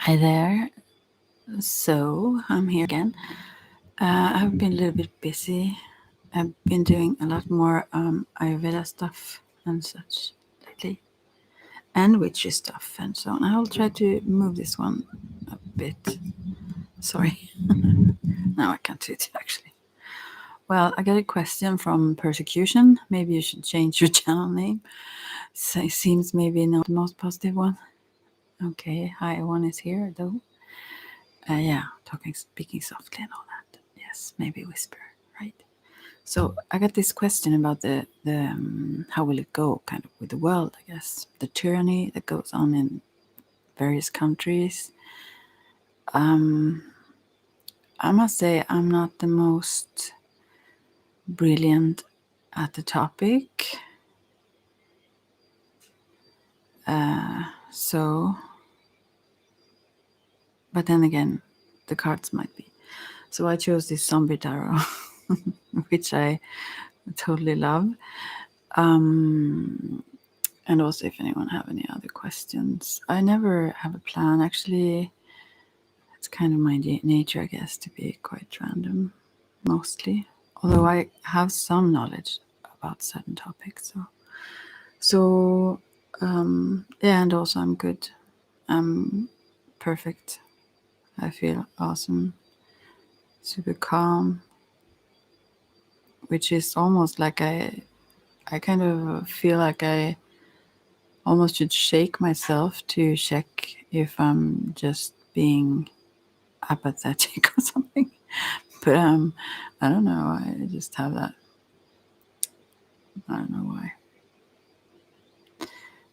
Hi there. So I'm here again. I've been a little bit busy. I've been doing a lot more Ayurveda stuff and such lately, and witchy stuff and so on. I'll try to move this one a bit. Sorry. Now I can't do it actually. Well, I got a question from Persecution. Maybe you should change your channel name. So it seems maybe not the most positive one. Okay, hi, one is here though. Yeah, speaking softly and all that. Yes, maybe whisper, right? So I got this question about the how will it go, kind of with the world, I guess, the tyranny that goes on in various countries. I must say I'm not the most brilliant at the topic, so. But then again, the cards might be. So I chose this zombie tarot, which I totally love. And also, if anyone have any other questions, I never have a plan. Actually, it's kind of my nature, I guess, to be quite random, mostly. Although I have some knowledge about certain topics. Yeah, and also I'm good. I'm perfect. I feel awesome, super calm, which is almost like I kind of feel like I almost should shake myself to check if I'm just being apathetic or something. But I don't know. I just have that. I don't know why.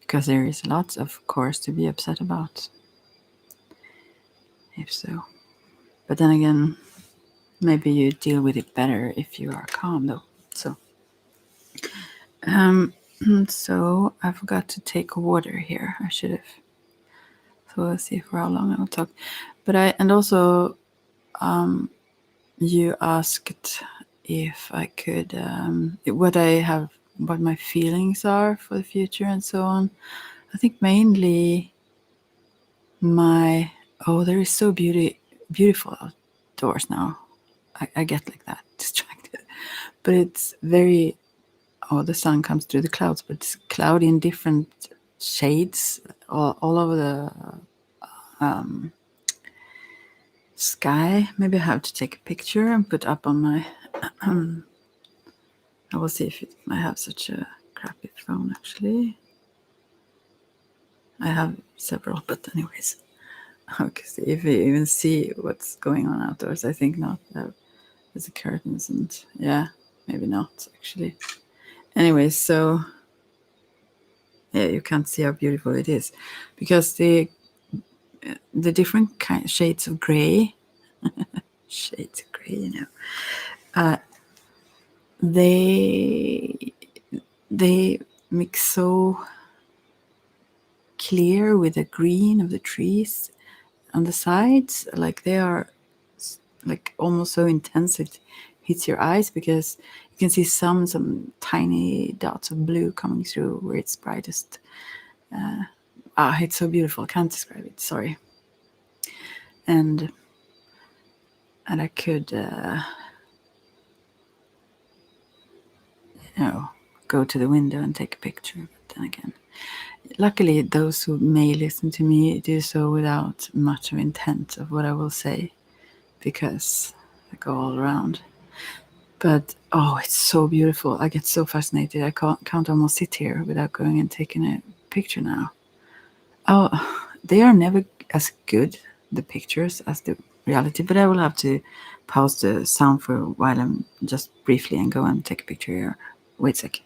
Because there is lots, of course, to be upset about. If so. But then again, maybe you deal with it better if you are calm, though. So I forgot to take water here. I should have. So let's see for how long I will talk. And also, you asked if I could, what my feelings are for the future and so on. I think mainly there is so beautiful outdoors now. I get like that, distracted. But it's very, the sun comes through the clouds, but it's cloudy in different shades all over the sky. Maybe I have to take a picture and put up on my. I will see if I have such a crappy phone actually. I have several, but anyways. Okay, see if you even see what's going on outdoors. I think not. There's the curtains and yeah, maybe not actually. Anyways, so yeah, you can't see how beautiful it is because the different shades of gray, they they mix so clear with the green of the trees on the sides, like they are like almost so intense it hits your eyes because you can see some tiny dots of blue coming through where it's brightest. It's so beautiful. I can't describe it. Sorry. And I could, go to the window and take a picture. But then again, luckily, those who may listen to me do so without much of intent of what I will say, because I go all around. But it's so beautiful. I get so fascinated. I can't almost sit here without going and taking a picture now. They are never as good, the pictures, as the reality. But I will have to pause the sound for a while and just briefly and go and take a picture here. Wait a sec.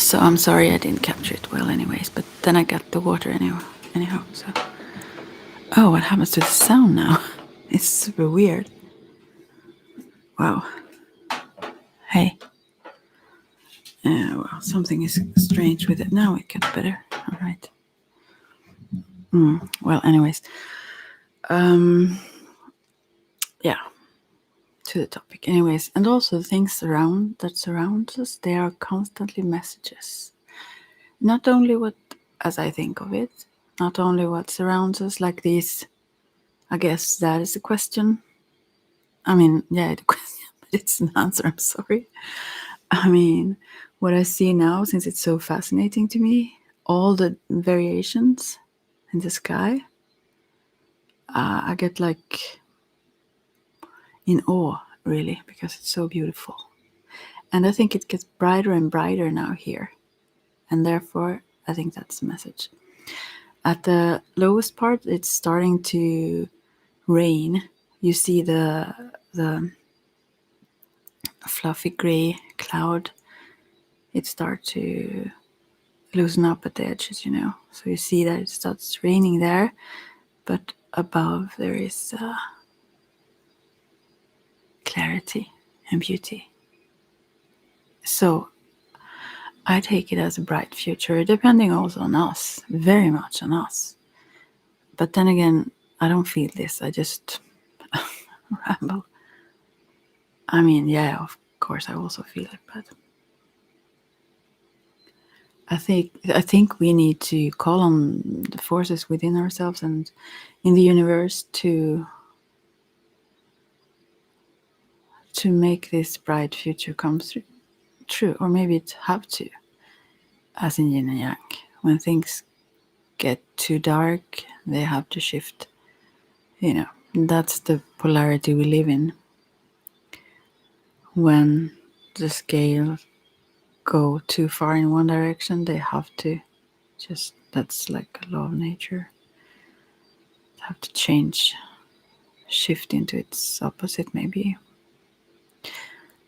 So I'm sorry I didn't capture it well, anyways. But then I got the water anyhow. So, oh, what happens to the sound now? It's super weird. Wow. Hey. Well, something is strange with it now. It got better. All right. Well, anyways. Yeah. To the topic, anyways. And also the things that surround us, they are constantly messages. Not only what, as I think of it, not only what surrounds us, like these. I guess that is the question. I mean, yeah, the question, but it's an answer. I'm sorry. I mean, what I see now, since it's so fascinating to me, all the variations in the sky, I get like in awe, really, because it's so beautiful. And I think it gets brighter and brighter now here. And therefore, I think that's the message. At the lowest part, it's starting to rain. You see the fluffy gray cloud. It starts to loosen up at the edges, So you see that it starts raining there, but above there is clarity and beauty. So I take it as a bright future, depending also on us, very much on us. But then again, I don't feel this. I just ramble. I mean, yeah, of course, I also feel it, but I think we need to call on the forces within ourselves and in the universe to make this bright future come true, or maybe it have to, as in yin and yang. When things get too dark, they have to shift. That's the polarity we live in. When the scale go too far in one direction, they have to that's like a law of nature. They have to shift into its opposite, maybe.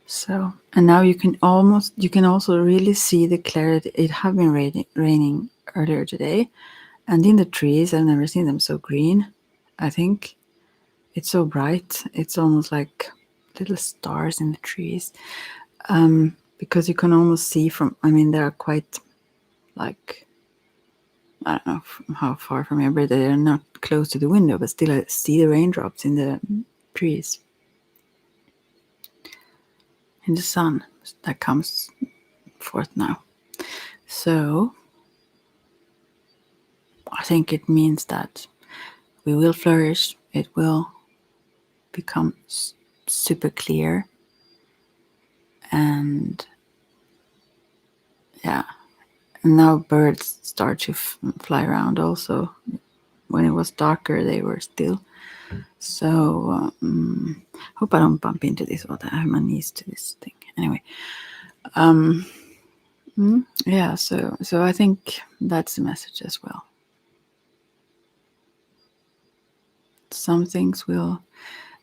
So, and now you can also really see the clarity. It have been raining earlier today, and in the trees, I've never seen them so green. I think it's so bright. It's almost like little stars in the trees, because you can almost see from. I mean, they are quite like, I don't know how far from here, but they are not close to the window, but still I see the raindrops in the trees, in the sun that comes forth now. So I think it means that we will flourish. It will become super clear. And yeah, and now birds start to fly around also. When it was darker, they were still. So hope I don't bump into this water. I have my knees to this thing. Anyway, yeah. So I think that's the message as well. Some things will.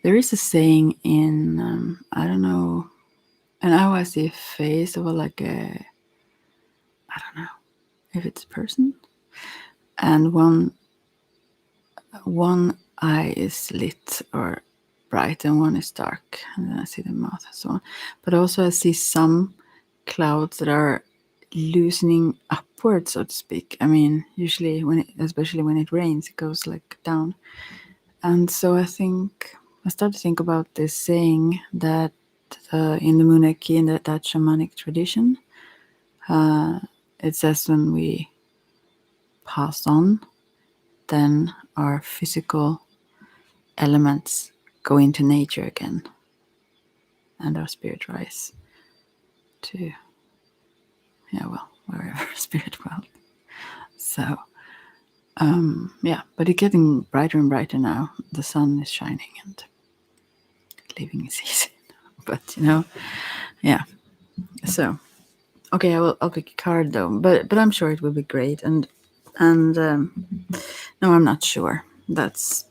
There is a saying in I don't know, and now I see a face of like a, I don't know if it's a person, and one eye is lit or bright and one is dark, and then I see the mouth and so on. But also I see some clouds that are loosening upwards, so to speak. I mean, usually especially when it rains, it goes like down. And so I start to think about this saying that in the Muneki, in that shamanic tradition, it says when we pass on, then our physical elements go into nature again, and our spirit rise to, wherever spirit dwells. So, yeah, but it's getting brighter and brighter now. The sun is shining and living is easy. But yeah. So, okay, I'll pick a card though, but I'm sure it will be great. And no, I'm not sure. That's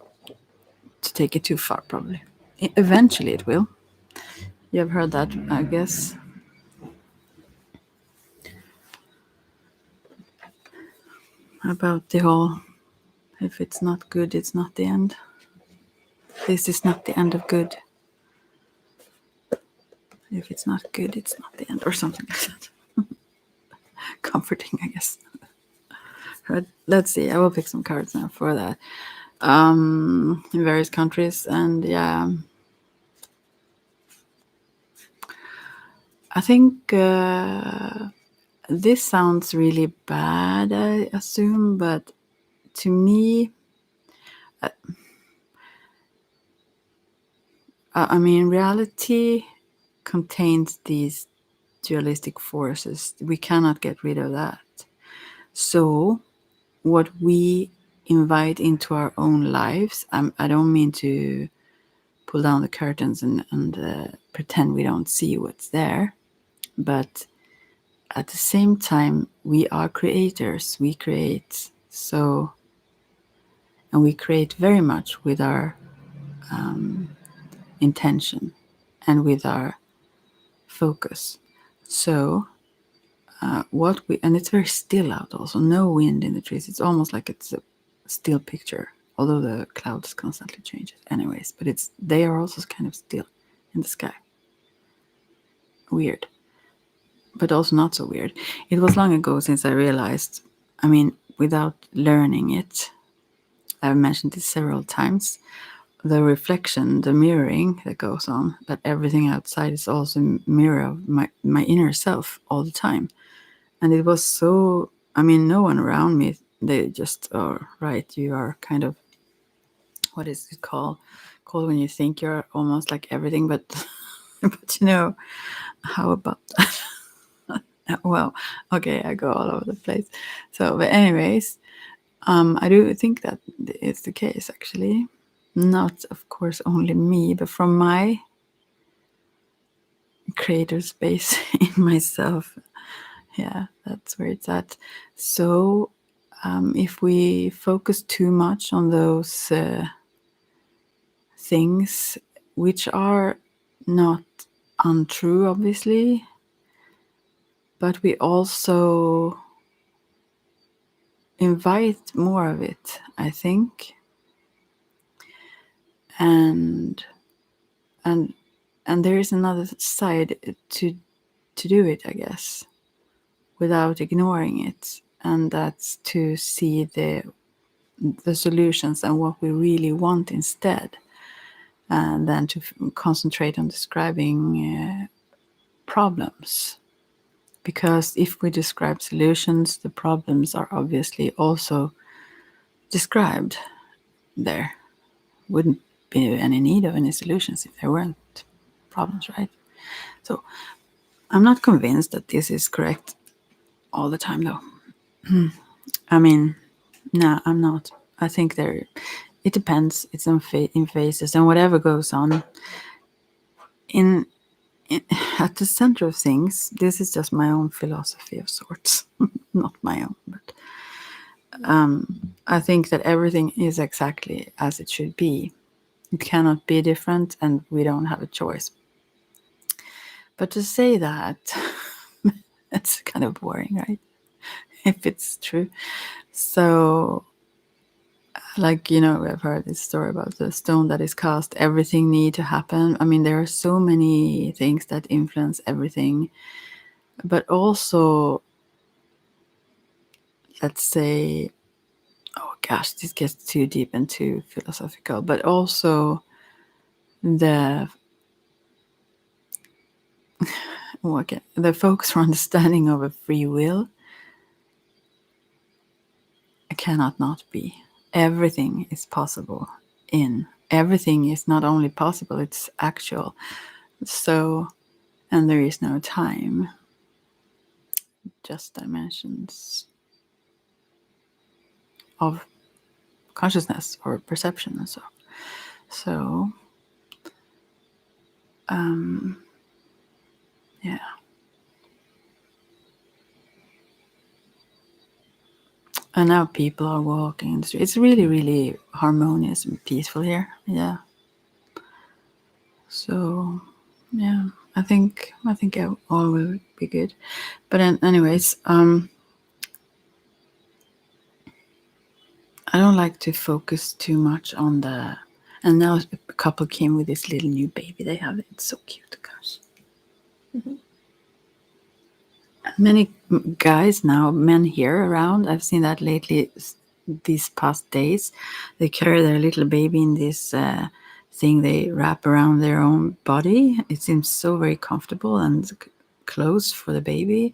to take it too far, probably. Eventually, it will. You have heard that, I guess. about the whole, if it's not good, it's not the end. This is not the end of good. If it's not good, it's not the end, or something like that. Comforting, I guess. But let's see. I will pick some cards now for that. In various countries, and yeah, I think this sounds really bad, I assume, but to me, I mean, reality contains these dualistic forces. We cannot get rid of that. So, what we invite into our own lives, I don't mean to pull down the curtains and pretend we don't see what's there, but at the same time, we are creators. We create so, and we create very much with our intention and with our focus. So, and it's very still out also, no wind in the trees. It's almost like it's a still picture, although the clouds constantly change. Anyways, but they are also kind of still in the sky. Weird, but also not so weird. It was long ago since I realized, I mean, without learning it, I've mentioned this several times, the reflection, the mirroring that goes on, that everything outside is also a mirror of my inner self all the time. And it was so, I mean, no one around me, they just, oh, right, you are kind of, what is it called when you think you're almost like everything, but but how about that? Well, okay, I go all over the place. So, but anyways, I do think that it's the case, actually. Not, of course, only me, but from my creator space in myself. Yeah, that's where it's at. So, if we focus too much on those things, which are not untrue, obviously, but we also invite more of it, I think. And there is another side to do it, I guess, without ignoring it, and that's to see the solutions and what we really want instead, and then to concentrate on describing problems. Because if we describe solutions, the problems are obviously also described there. Wouldn't be any need of any solutions if there weren't problems, right? So I'm not convinced that this is correct all the time, though. I mean, no, I'm not. I think it depends. It's in phases, and whatever goes on in at the center of things. This is just my own philosophy of sorts, not my own, but I think that everything is exactly as it should be. It cannot be different, and we don't have a choice. But to say that, it's kind of boring, right? If it's true. So, like, I've heard this story about the stone that is cast, everything need to happen. I mean, there are so many things that influence everything. But also, let's say, oh gosh, this gets too deep and too philosophical, but also the focus or understanding of a free will cannot not be. Everything is possible everything is not only possible, it's actual. So, and there is no time, just dimensions of consciousness or perception and so. So, yeah. And now people are walking in the street. It's really, really harmonious and peaceful here. Yeah. So, yeah, I think all will be good. But anyways, I don't like to focus too much on the. And now a couple came with this little new baby they have. It's so cute, gosh. Many guys now, men here around, I've seen that lately these past days. They carry their little baby in this thing they wrap around their own body. It seems so very comfortable and close for the baby.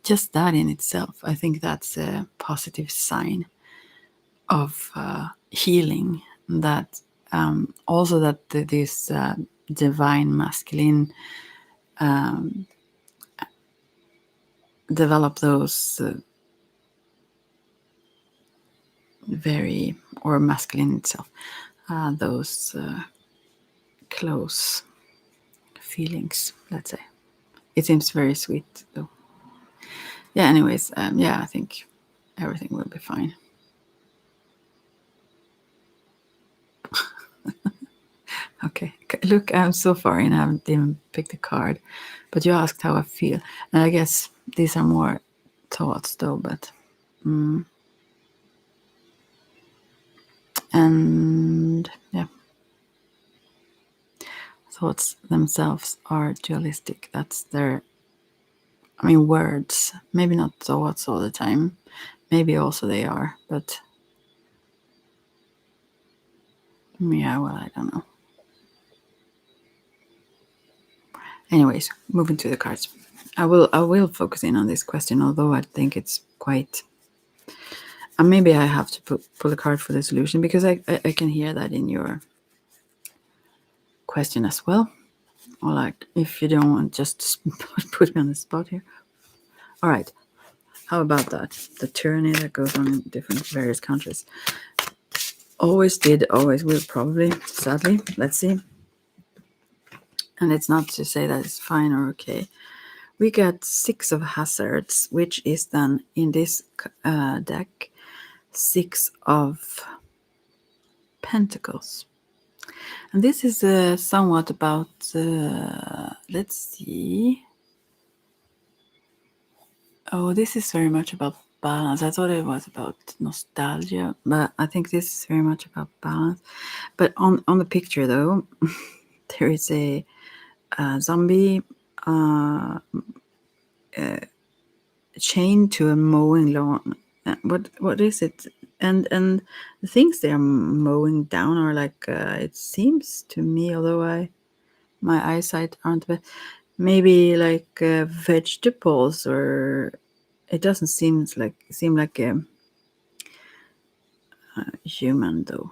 Just that in itself, I think that's a positive sign of healing. That also that this divine masculine develop those very, or masculine itself, those close feelings, let's say. It seems very sweet though. Yeah, anyways, yeah, I think everything will be fine. Okay, look, I'm so far in, I haven't even picked a card, but you asked how I feel, and I guess these are more thoughts though, but and yeah, thoughts themselves are dualistic. That's their, I mean, words, maybe not thoughts all the time, maybe also they are, but yeah, well, I don't know. Anyways, moving to the cards. I will focus in on this question, although I think it's quite. And maybe I have to pull a card for the solution, because I can hear that in your question as well. Or like, if you don't want just put me on the spot here. All right. How about that? The tyranny that goes on in different various countries. Always did, always will, probably, sadly. Let's see. And it's not to say that it's fine or okay. We got 6 of hazards, which is then in this deck 6 of pentacles. And this is somewhat about, let's see. Oh, this is very much about balance. I thought it was about nostalgia, but I think this is very much about balance. But on the picture, though, there is a zombie chained to a mowing lawn. What is it? And the things they are mowing down are like, it seems to me, although my eyesight aren't, but maybe like vegetables, or it doesn't seem like a human though.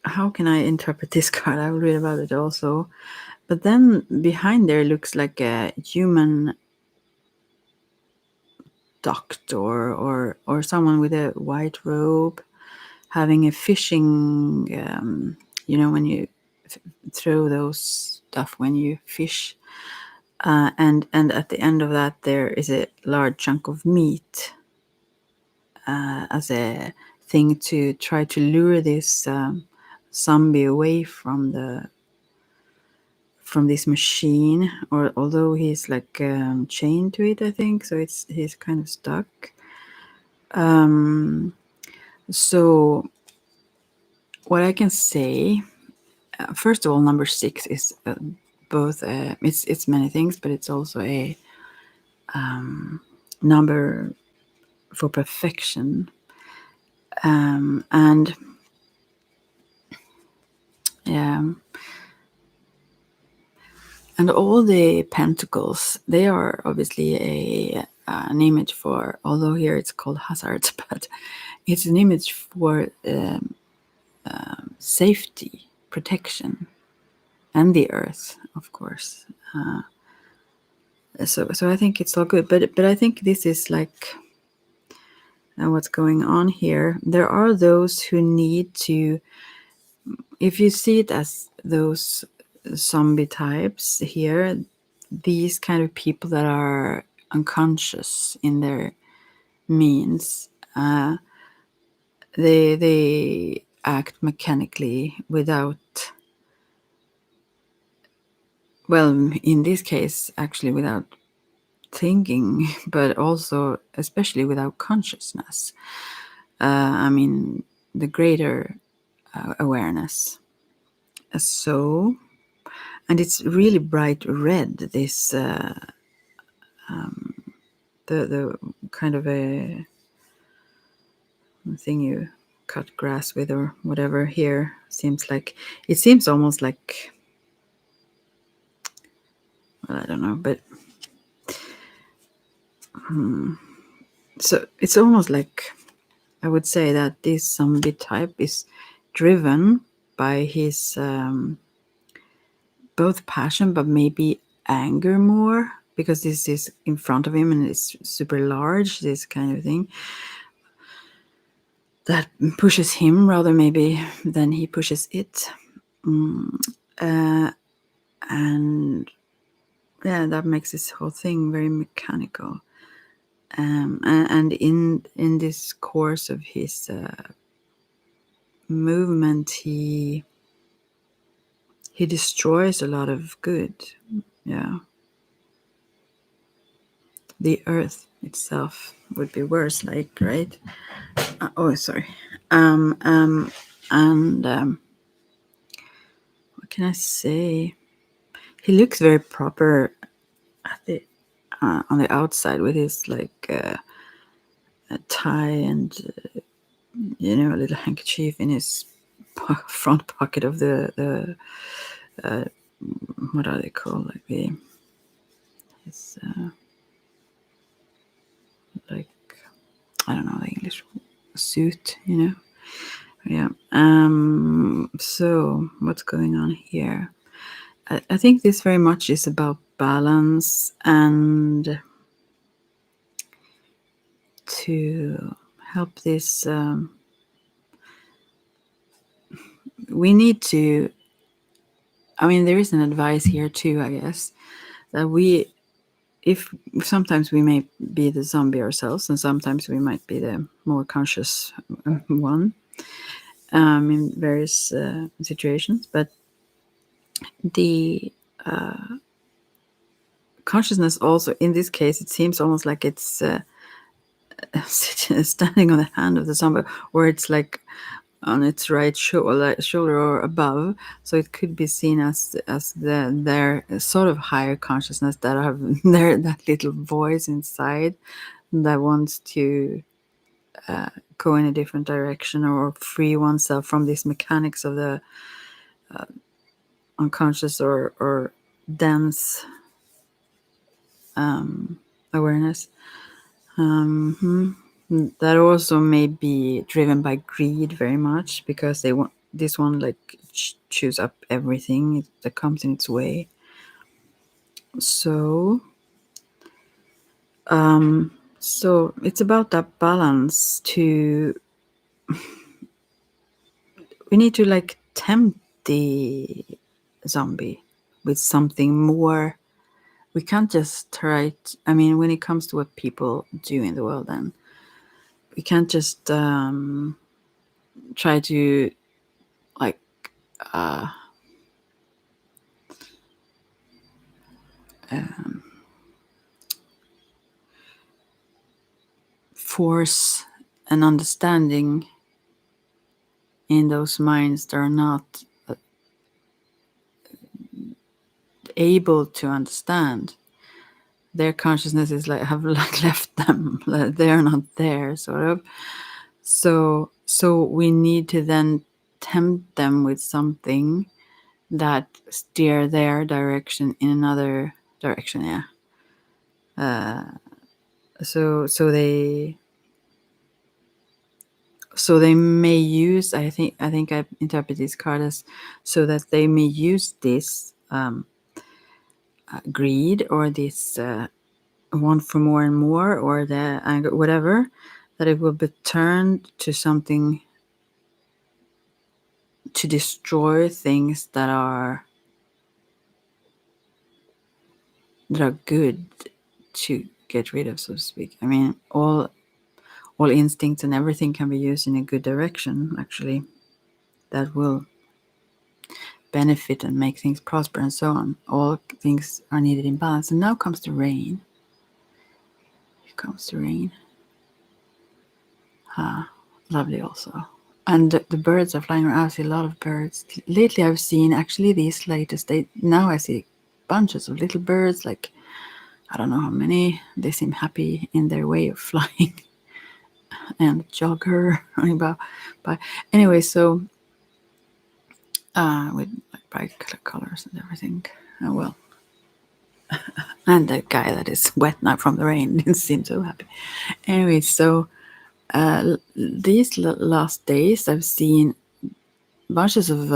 How can I interpret this card? I will read about it also. But then behind there looks like a human doctor, or someone with a white robe having a fishing, when you throw those stuff when you fish, and at the end of that there is a large chunk of meat, as a thing to try to lure this zombie away from this machine, or although he's like chained to it, I think so. He's kind of stuck. So what I can say, first of all, number 6 is both. It's many things, but it's also a number for perfection, and yeah. And all the pentacles, they are obviously an image for, although here it's called hazards, but it's an image for safety, protection, and the earth, of course. So I think it's all good, but I think this is like what's going on here. There are those who need to, if you see it as those zombie types here, these kind of people that are unconscious in their means, they act mechanically without, well, in this case, actually without thinking, but also especially without consciousness. I mean, the greater awareness. So, and it's really bright red. This the kind of a thing you cut grass with or whatever here seems like, it seems almost like, well, I don't know, but so it's almost like I would say that this zombie type is driven by his both passion but maybe anger more, because this is in front of him and it's super large, this kind of thing that pushes him rather maybe than he pushes it. And yeah, that makes this whole thing very mechanical. And in this course of his movement, he destroys a lot of good. Yeah, the earth itself would be worse, like, right? Oh, sorry. And what can I say? He looks very proper at the on the outside with his like a tie and a little handkerchief in his front pocket of the what are they called, like the his like, I don't know the English suit, Yeah. So what's going on here? I think this very much is about balance and to help this. We need to. I mean, there is an advice here too, I guess, that if sometimes we may be the zombie ourselves, and sometimes we might be the more conscious one in various situations, but the consciousness also in this case, it seems almost like it's standing on the hand of the zombie, or it's like on its right shoulder or above, so it could be seen as their sort of higher consciousness that have that little voice inside that wants to go in a different direction or free oneself from these mechanics of the unconscious or dense awareness. That also may be driven by greed very much, because they want this one like chews up everything that comes in its way. So so it's about that balance. We need to like tempt the zombie with something more. We can't just try I mean, when it comes to what people do in the world, then we can't just try to like force an understanding in those minds that are not able to understand. Their consciousness is like have like left them. Like they're not there, sort of. So we need to then tempt them with something that steer their direction in another direction. Yeah. So they may use, I think I interpret this card as so that they may use this greed or this want for more and more, or the anger, whatever, that it will be turned to something to destroy things that are good to get rid of, so to speak. I mean, all instincts and everything can be used in a good direction, actually, that will benefit and make things prosper and so on. All things are needed in balance. And now comes the rain. comes the rain. Lovely also. And the birds are flying around. I see a lot of birds. Lately I've seen actually these latest now I see bunches of little birds, like I don't know how many. They seem happy in their way of flying. And jogger running by. Anyway, so with like bright colors and everything. Well, and the guy that is wet now from the rain didn't seem so happy. Anyway, so these last days I've seen bunches of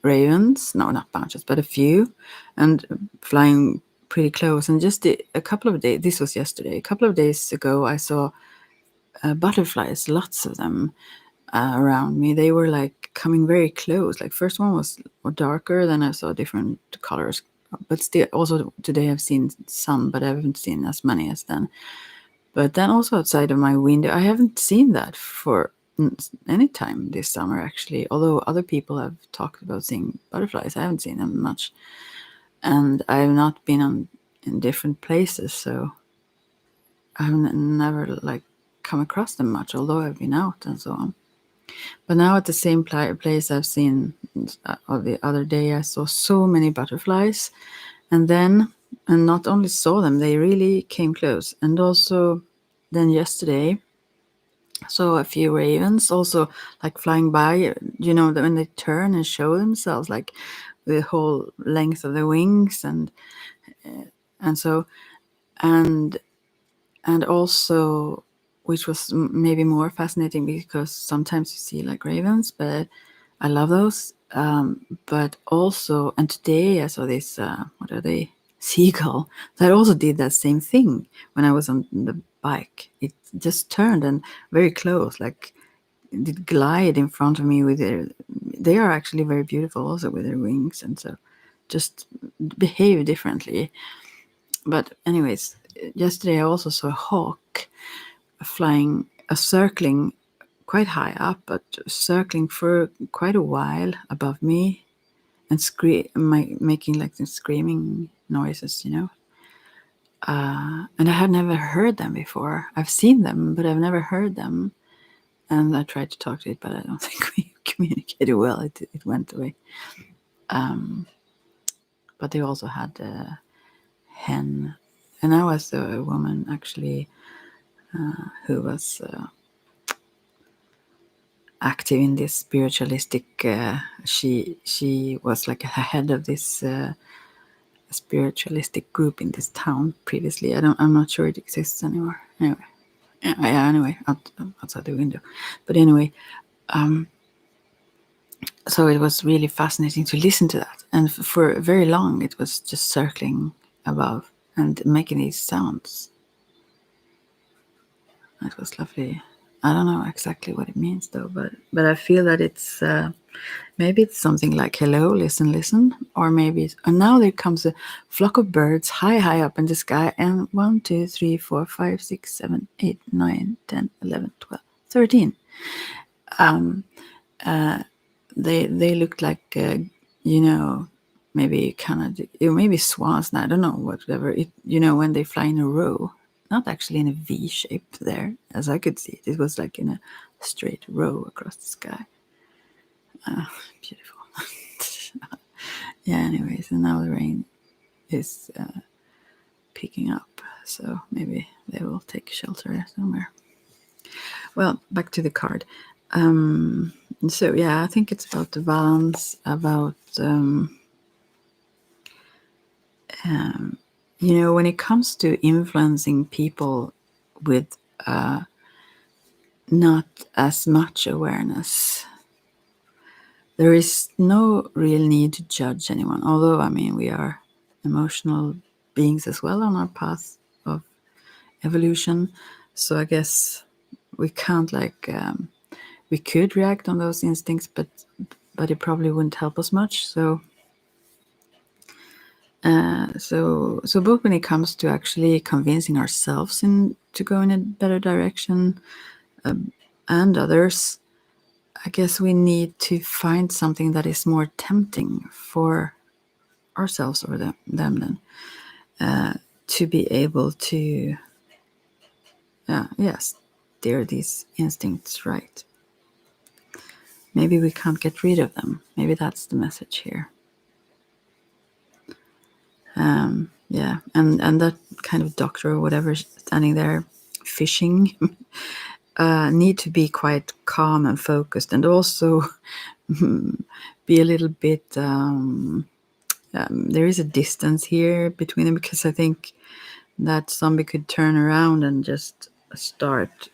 ravens. No, not bunches, but a few, and flying pretty close. And just a couple of days. This was yesterday. A couple of days ago, I saw butterflies. Lots of them around me. They were like coming very close. Like first one was more darker, then I saw different colors. But still, also today I've seen some, but I haven't seen as many as then. But then also outside of my window, I haven't seen that for any time this summer actually. Although other people have talked about seeing butterflies, I haven't seen them much, and I have not been in different places, so I've never like come across them much. Although I've been out and so on. But now at the same place I've seen the other day, I saw so many butterflies, and not only saw them, they really came close. And also then yesterday I saw a few ravens also like flying by, when they turn and show themselves, like the whole length of their wings, and so and also, which was maybe more fascinating because sometimes you see like ravens, but I love those. But also, and today I saw this, what are they? Seagull that also did that same thing when I was on the bike. It just turned and very close, like it did glide in front of me with they are actually very beautiful also with their wings, and so just behave differently. But anyways, yesterday I also saw a hawk circling quite high up, but circling for quite a while above me and making like the screaming noises. And I had never heard them before. I've seen them, but I've never heard them. And I tried to talk to it, but I don't think we communicated well. It went away. But they also had a hen. And I was a woman actually who was active in this spiritualistic. She was like a head of this spiritualistic group in this town previously. I'm not sure it exists anymore. Anyway, outside the window. But anyway, so it was really fascinating to listen to that. And for very long, it was just circling above and making these sounds. It was lovely. I don't know exactly what it means though, but I feel that it's maybe it's something like hello, listen, listen, or maybe and now there comes a flock of birds high up in the sky, and 1, 2, 3, 4, 5, 6, 7, 8, 9, 10, 11, 12, 13. They looked like maybe kind of maybe swans. I don't know, whatever it when they fly in a row, not actually in a V shape there as I could see it. It was like in a straight row across the sky. Beautiful. Yeah, anyways, and now the rain is picking up, so maybe they will take shelter somewhere. Well, back to the card. So yeah, I think it's about the balance, about when it comes to influencing people with not as much awareness, there is no real need to judge anyone. Although, I mean, we are emotional beings as well on our path of evolution. So I guess we can't we could react on those instincts, but it probably wouldn't help us much. So both when it comes to actually convincing ourselves to go in a better direction, and others, I guess we need to find something that is more tempting for ourselves or them then, to be able to yes, steer these instincts right. Maybe we can't get rid of them. Maybe that's the message here. Yeah, and that kind of doctor or whatever standing there fishing need to be quite calm and focused, and also be a little bit. There is a distance here between them, because I think that zombie could turn around and just start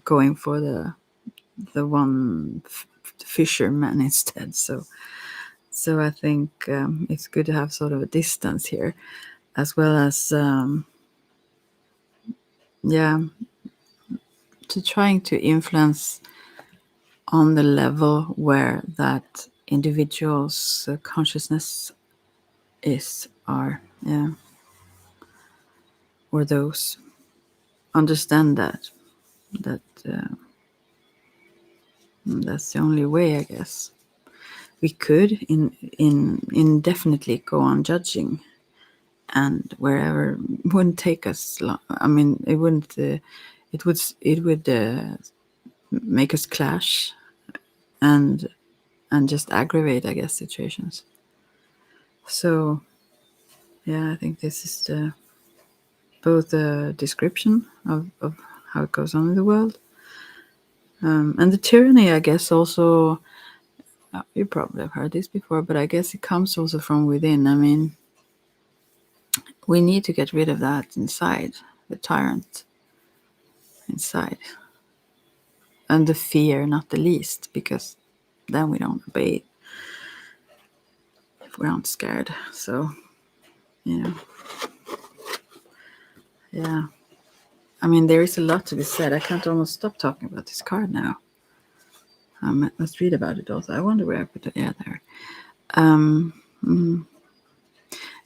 going for the one fisherman instead. So I think it's good to have sort of a distance here, as well as to trying to influence on the level where that individual's consciousness is, or those understand that that's the only way, I guess. We could indefinitely go on judging, and wherever wouldn't take us long. I mean, it wouldn't. It would make us clash and just aggravate, I guess, situations. So yeah, I think this is both the description of how it goes on in the world, and the tyranny, I guess, also. You probably have heard this before, but I guess it comes also from within. I mean, we need to get rid of that inside, the tyrant inside. And the fear, not the least, because then we don't obey if we aren't scared. So, yeah. I mean, there is a lot to be said. I can't almost stop talking about this card now. Let's read about it also. I wonder where I put it. Yeah, there.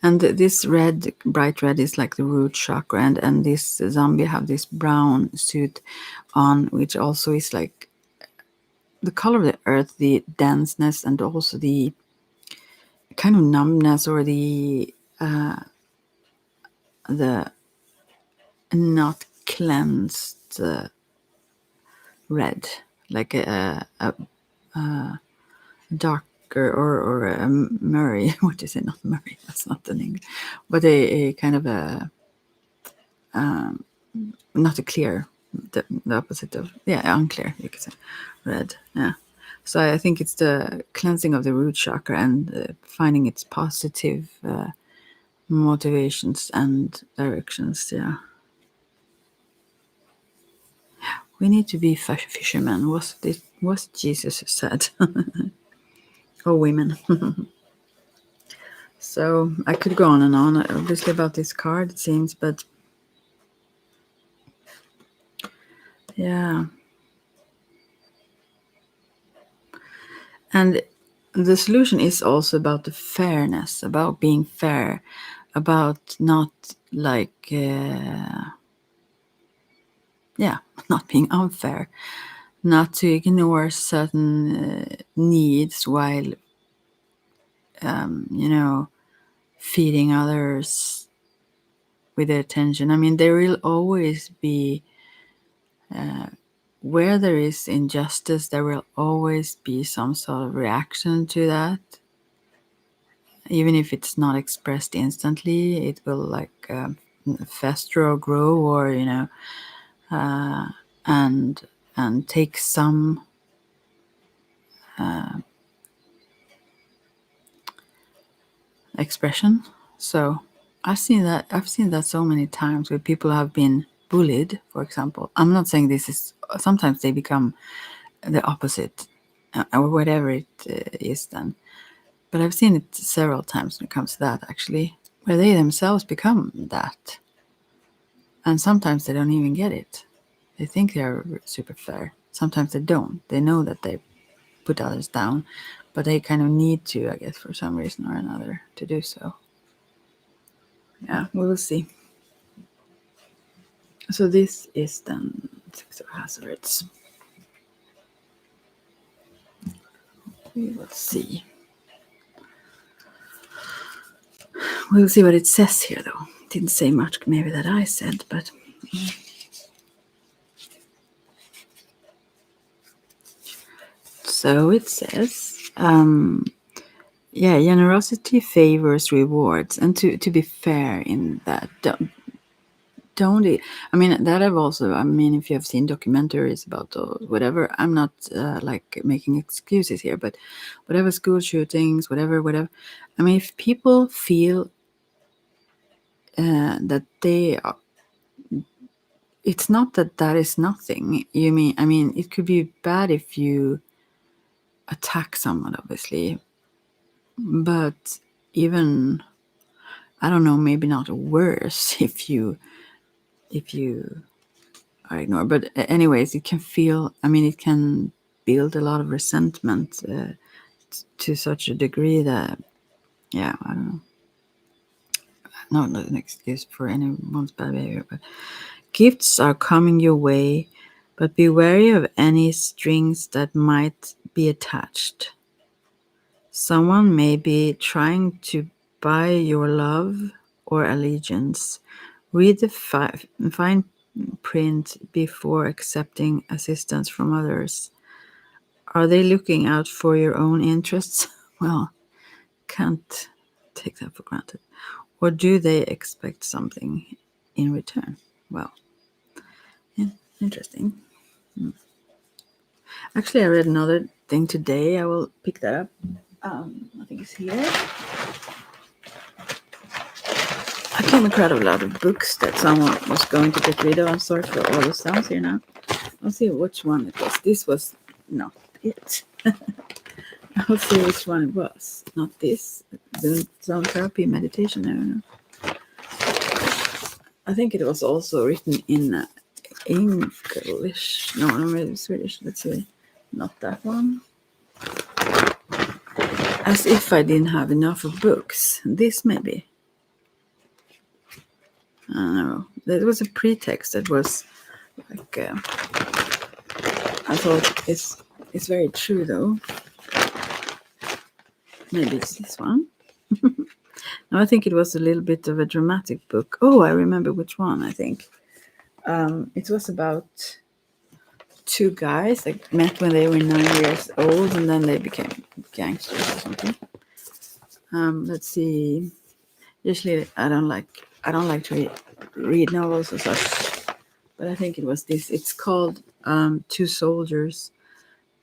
And this red, bright red, is like the root chakra, and this zombie have this brown suit on, which also is like the color of the earth, the denseness, and also the kind of numbness, or the not cleansed red, like a darker, or a murray. What is it? Not murray. That's not the name, but a kind of a not a clear. The opposite of unclear. You could say red. Yeah. So I think it's the cleansing of the root chakra, and finding its positive motivations and directions. Yeah. We need to be fishermen. Was Jesus said. Or women. So I could go on and on, obviously, about this card, it seems, but yeah. And the solution is also about the fairness, about being fair, about not like, not being unfair, not to ignore certain needs while, feeding others with their attention. I mean, there will always be, where there is injustice, there will always be some sort of reaction to that. Even if it's not expressed instantly, it will like fester or grow, or and take some expression. So I've seen that so many times, where people have been bullied, for example. I'm not saying this is. Sometimes they become the opposite, or whatever it is then. But I've seen it several times when it comes to that, actually, where they themselves become that. And sometimes they don't even get it. They think they're super fair. Sometimes they don't. They know that they put others down, but they kind of need to, I guess, for some reason or another, to do so. Yeah, we will see. So this is then 6 of hazards. We will see. We'll see what it says here, though. Didn't say much, maybe, that I said, but So it says, yeah, generosity favors rewards, and to be fair in that, don't it, I mean that I've also, I mean, if you have seen documentaries about those, whatever, I'm not like making excuses here, but whatever school shootings, whatever, I mean, if people feel that they are, it's not that that is nothing. You mean, I mean, it could be bad if you attack someone, obviously, but even, I don't know, maybe not worse if you are ignored. But anyways, it can feel, I mean, it can build a lot of resentment to such a degree that, yeah, I don't know. Not an excuse for anyone's bad behavior, but gifts are coming your way, but be wary of any strings that might be attached. Someone may be trying to buy your love or allegiance. Read the fine print before accepting assistance from others. Are they looking out for your own interests? Well, can't take that for granted. Or do they expect something in return? Well, yeah, interesting. Actually, I read another thing today. I will pick that up. I think it's here. I came across a lot of books that someone was going to get rid of. I'm sorry for all the sounds here now. I'll see which one it was. This was not it. I'll see which one it was. Not this. The zone therapy meditation. I don't know. I think it was also written in English. No, maybe Swedish. Let's see. Not that one. As if I didn't have enough of books. This maybe. I don't know. There was a pretext that was like, I thought it's very true though. Maybe it's this one. No, I think it was a little bit of a dramatic book. Oh, I remember which one, I think. It was about two guys that met when they were 9 years old and then they became gangsters or something. Let's see. Usually I don't like to read novels or such, but I think it was this. It's called Two Soldiers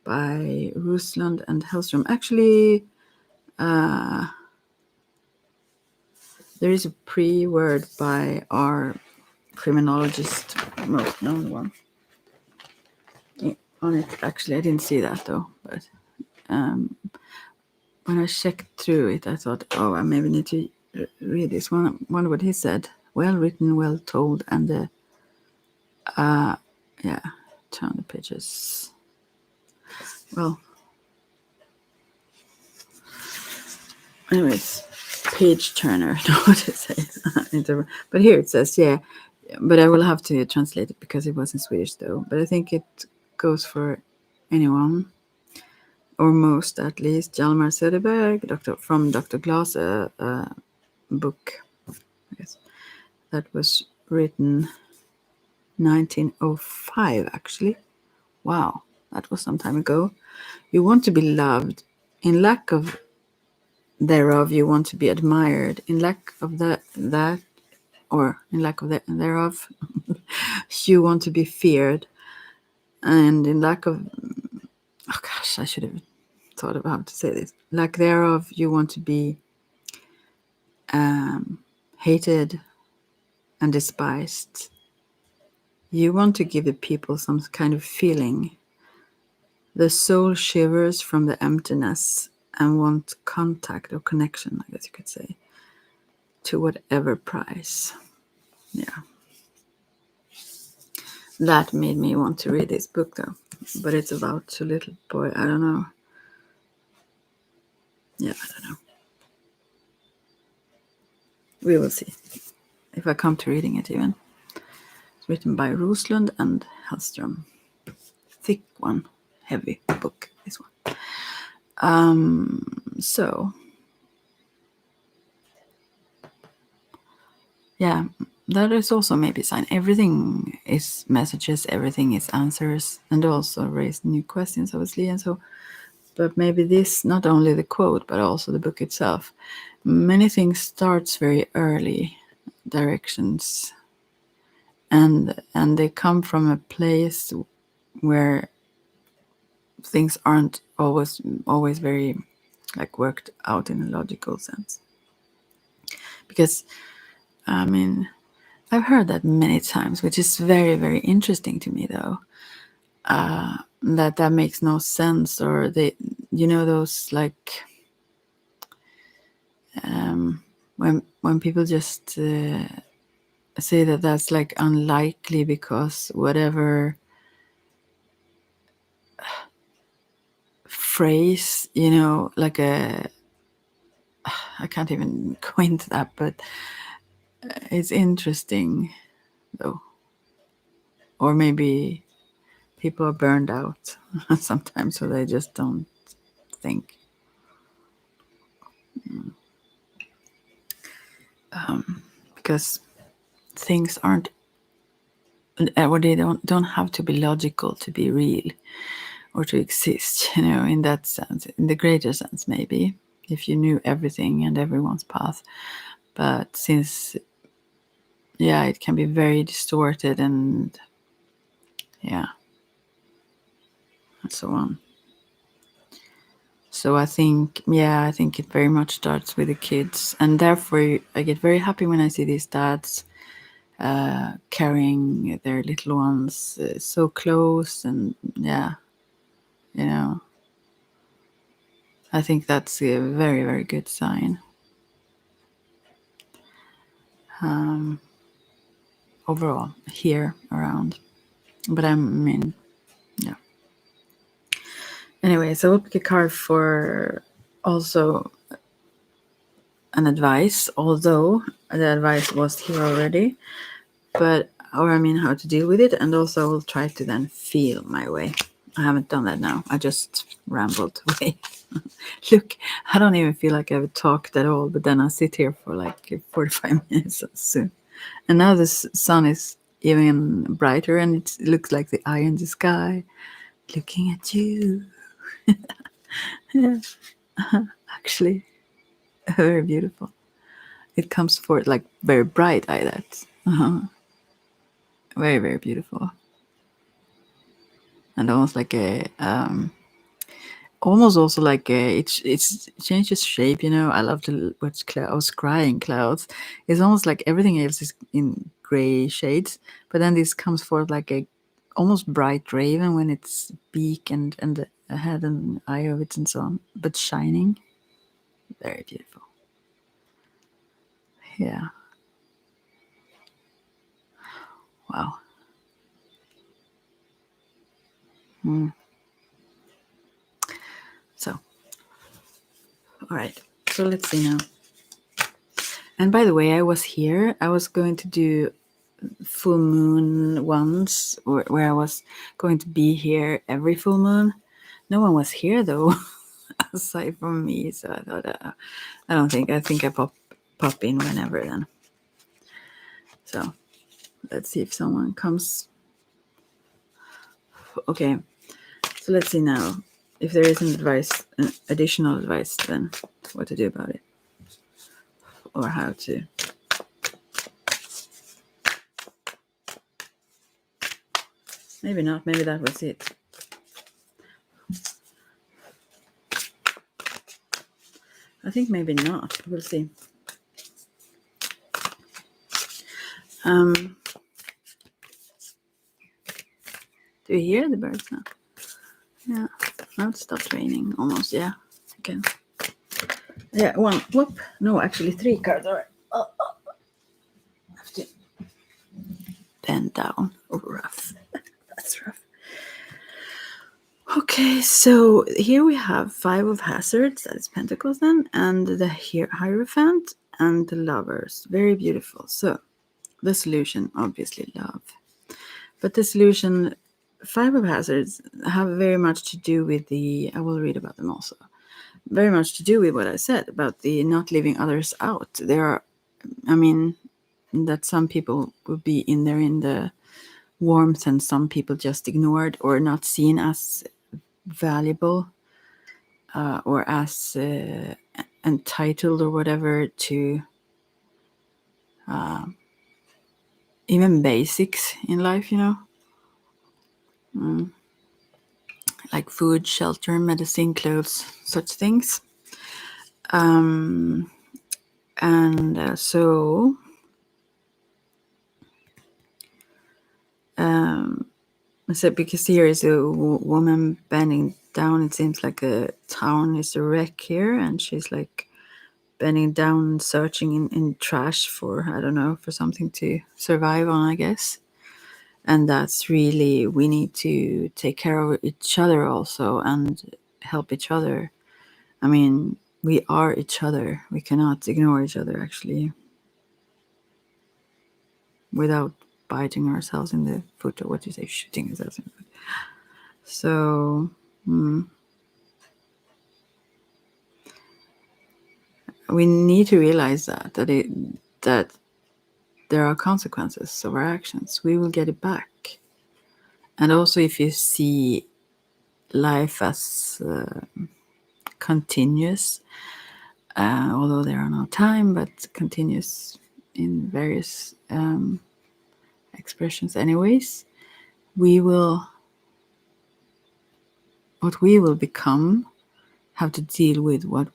by Rusland and Hellstrom. Actually, there is a pre-word by our criminologist, most known one. On it, actually, I didn't see that though. But when I checked through it, I thought, oh, I maybe need to read this one. Wonder what he said. Well written, well told, and yeah, turn the pages. Well, anyways, page turner. Know what to say. But here it says, yeah, but I will have to translate it because it was in Swedish though. But I think it goes for anyone, or most at least. Hjalmar Söderberg, from Dr. Glass, book, I guess, that was written 1905 actually. Wow, that was some time ago. You want to be loved. In lack of thereof, you want to be admired. In lack of that, or in lack of thereof, you want to be feared. And in lack of, oh gosh, I should have thought of how to say this. Lack thereof, you want to be hated and despised. You want to give the people some kind of feeling. The soul shivers from the emptiness and wants contact or connection, I guess you could say, to whatever price. Yeah. That made me want to read this book though. But it's about a little boy. I don't know. Yeah, I don't know. We will see if I come to reading it even. It's written by Rusland and Hellstrom. Thick one. Heavy book, this one. So yeah, that is also maybe a sign. Everything is messages, everything is answers, and also raise new questions, obviously. And so But maybe this, not only the quote, but also the book itself. Many things starts very early, directions, and they come from a place where things aren't always very like worked out in a logical sense. Because I mean, I've heard that many times, which is very, very interesting to me, though. That makes no sense, or those like when people just say that that's like unlikely because whatever phrase, like I can't even go into that, but it's interesting though. Or maybe people are burned out sometimes, so they just don't think. Because things aren't, or they don't have to be logical to be real or to exist, in that sense, in the greater sense, maybe, if you knew everything and everyone's path. But since, yeah, it can be very distorted and, yeah, and so on. So I think it very much starts with the kids. And therefore, I get very happy when I see these dads carrying their little ones so close. And, yeah, I think that's a very, very good sign. Overall, here around. But yeah. Anyway, so we'll pick a card for also an advice, although the advice was here already. But, how to deal with it, and also we'll try to then feel my way. I haven't done that now. I just rambled away. Look, I don't even feel like I've talked at all, but then I sit here for like 45 minutes soon. And now the sun is even brighter, and it looks like the eye in the sky looking at you. Yeah. Actually, very beautiful. It comes forth like very bright eye. That's very, very beautiful. And almost like almost also like it changes shape. I love to watch clouds, crying clouds. It's almost like everything else is in gray shades, but then this comes forth like a almost bright raven when it's beak and the head and eye of it and so on, but shining. Very beautiful. Yeah. Wow. So, all right. So let's see now. And by the way, I was here. I was going to do full moon ones, where I was going to be here every full moon. No one was here though, aside from me. So I thought, I think I pop in whenever then. So let's see if someone comes. Okay, so let's see now if there is an additional advice, then what to do about it, or how to. Maybe not. Maybe that was it. I think maybe not. We'll see. Do you hear the birds now? Yeah. Now it stopped raining almost. Yeah. Okay. Yeah. One. Whoop. No, actually 3 cards. All right. Oh. I have to bend down. Oh, rough. That's rough. Okay, so here we have 5 of hazards, that is pentacles then, and the Hierophant and the lovers. Very beautiful. So the solution, obviously love. But the solution, 5 of hazards, have very much to do with I will read about them also, very much to do with what I said about the not leaving others out. There are, that some people will be in there in the warmth and some people just ignored or not seen as valuable. or as entitled or whatever to even basics in life, like food, shelter, medicine, clothes, such things. And so because here is a woman bending down. It seems like a town is a wreck here, and she's like bending down, searching in trash for, I don't know, for something to survive on, I guess. And that's really, we need to take care of each other also and help each other. I mean, we are each other. We cannot ignore each other, actually, without biting ourselves in the foot, or what do you say, shooting ourselves in the foot. So we need to realize that there are consequences of our actions. We will get it back. And also, if you see life as continuous, although there are no time, but continuous in various expressions anyways, what we will become have to deal with what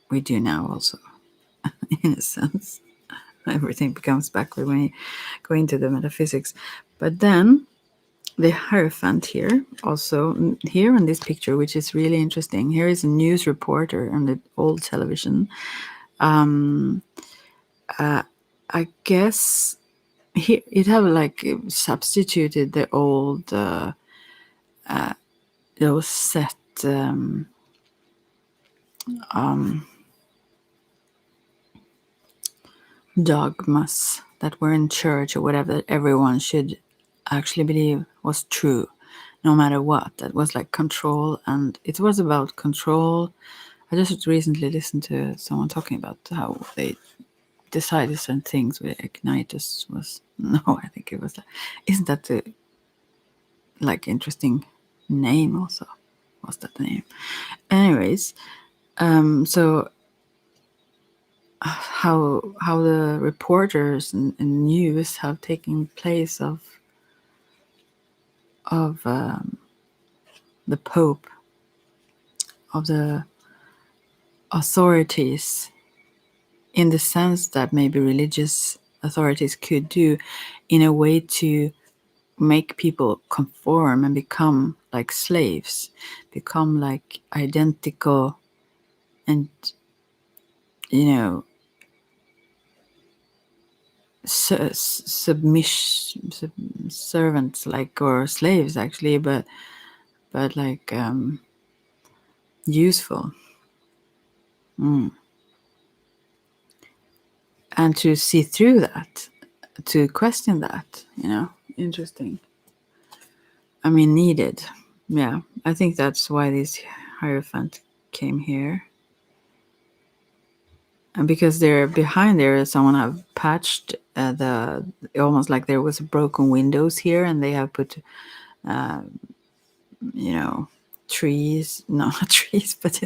we do now also. In a sense, everything becomes backward when you go into the metaphysics. But then the Hierophant here, also here in this picture, which is really interesting. Here is a news reporter on the old television. I guess it have like substituted the old those set dogmas that were in church or whatever, that everyone should actually believe was true, no matter what. That was like control, and it was about control. I just recently listened to someone talking about how they decided certain things with Ignitus was no, I think it was that. Isn't that the like interesting name also? Was that the name? Anyways, so how the reporters and news have taken place of the Pope, of the authorities, in the sense that maybe religious authorities could do, in a way to make people conform and become like slaves, become like identical, and servants, like, or slaves actually, but like useful. And to see through that, to question that, interesting. I mean, needed. Yeah, I think that's why this Hierophant came here. And because they're behind there, someone have patched the, almost like there was broken windows here, and they have put, trees, no, not trees, but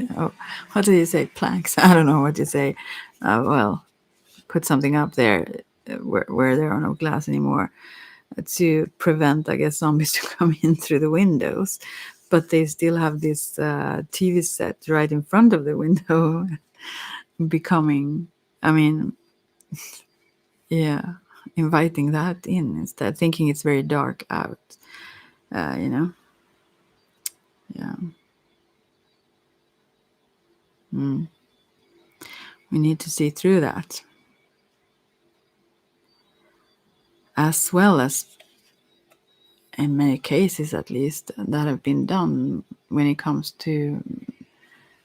what do you say, planks? I don't know what you say. Well, put something up there where there are no glass anymore, to prevent, I guess, zombies to come in through the windows. But they still have this TV set right in front of the window, becoming, I mean, yeah, inviting that in instead, thinking it's very dark out, Yeah. We need to see through that, as well as, in many cases at least, that have been done when it comes to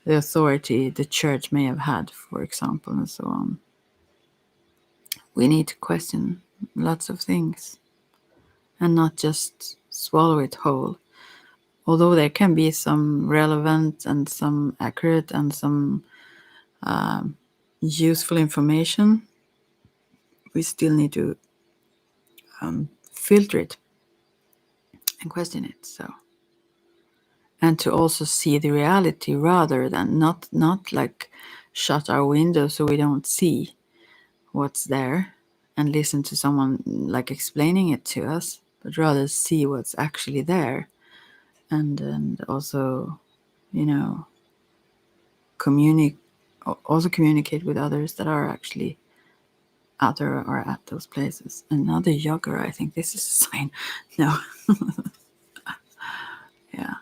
the authority the church may have had, for example, and so on. We need to question lots of things and not just swallow it whole. Although there can be some relevant and some accurate and some useful information, we still need to filter it and question it. So, and to also see the reality rather than not like shut our windows so we don't see what's there and listen to someone like explaining it to us, but rather see what's actually there, and also, you know, communicate also communicate with others that are actually out there or at those places. Another jogger, I think this is a sign. No. Yeah.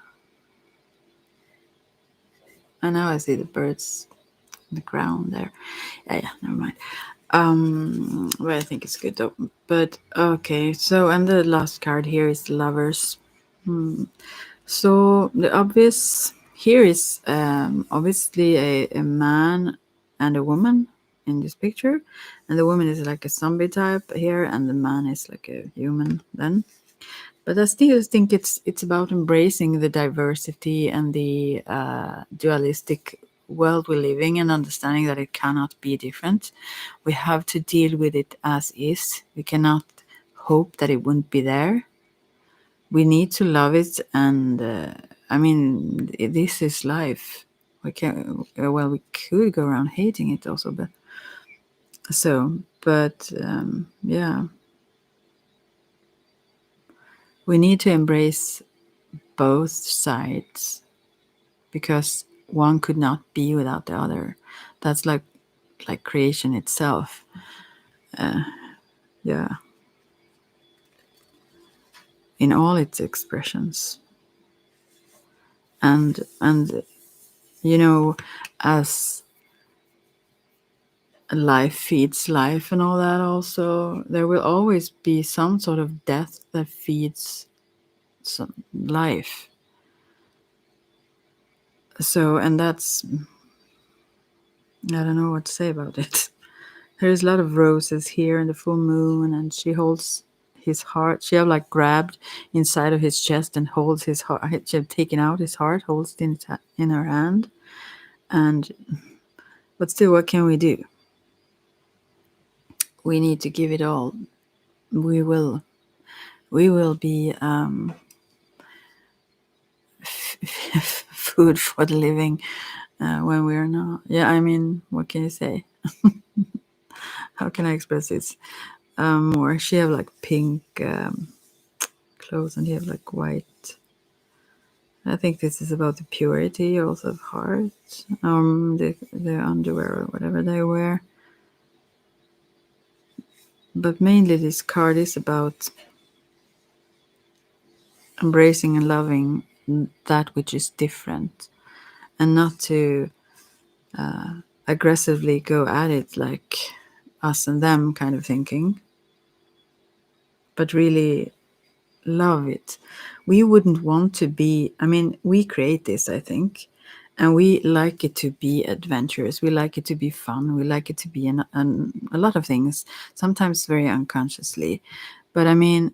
And now I see the birds on the ground there. Yeah, never mind. But I think it's good though. But okay, so and the last card here is lovers. So the obvious here is obviously a man and a woman in this picture, and the woman is like a zombie type here, and the man is like a human then. But I still think it's about embracing the diversity and the dualistic world we live in, and understanding that it cannot be different. We have to deal with it as is. We cannot hope that it wouldn't be there. We need to love it, and I mean, this is life. We can well, we could go around hating it also, but yeah, we need to embrace both sides because one could not be without the other. That's like creation itself. Yeah, in all its expressions, and you know, as life feeds life and all that, also there will always be some sort of death that feeds some life. So, and that's, I don't know what to say about it. There's a lot of roses here in the full moon, and she holds his heart. She have like grabbed inside of his chest and holds his heart. She have taken out his heart, holds it in her hand. And but still, what can we do? We need to give it all. We will. We will be food for the living when we are not. Yeah, I mean, what can you say? How can I express this more? She have like pink clothes, and he have like white. I think this is about the purity also of heart. The underwear or whatever they wear. But mainly this card is about embracing and loving that which is different, and not to aggressively go at it like us and them kind of thinking, but really love it. We wouldn't want to be, I mean, we create this, I think, and we like it to be adventurous. We like it to be fun. We like it to be a lot of things, sometimes very unconsciously. But I mean,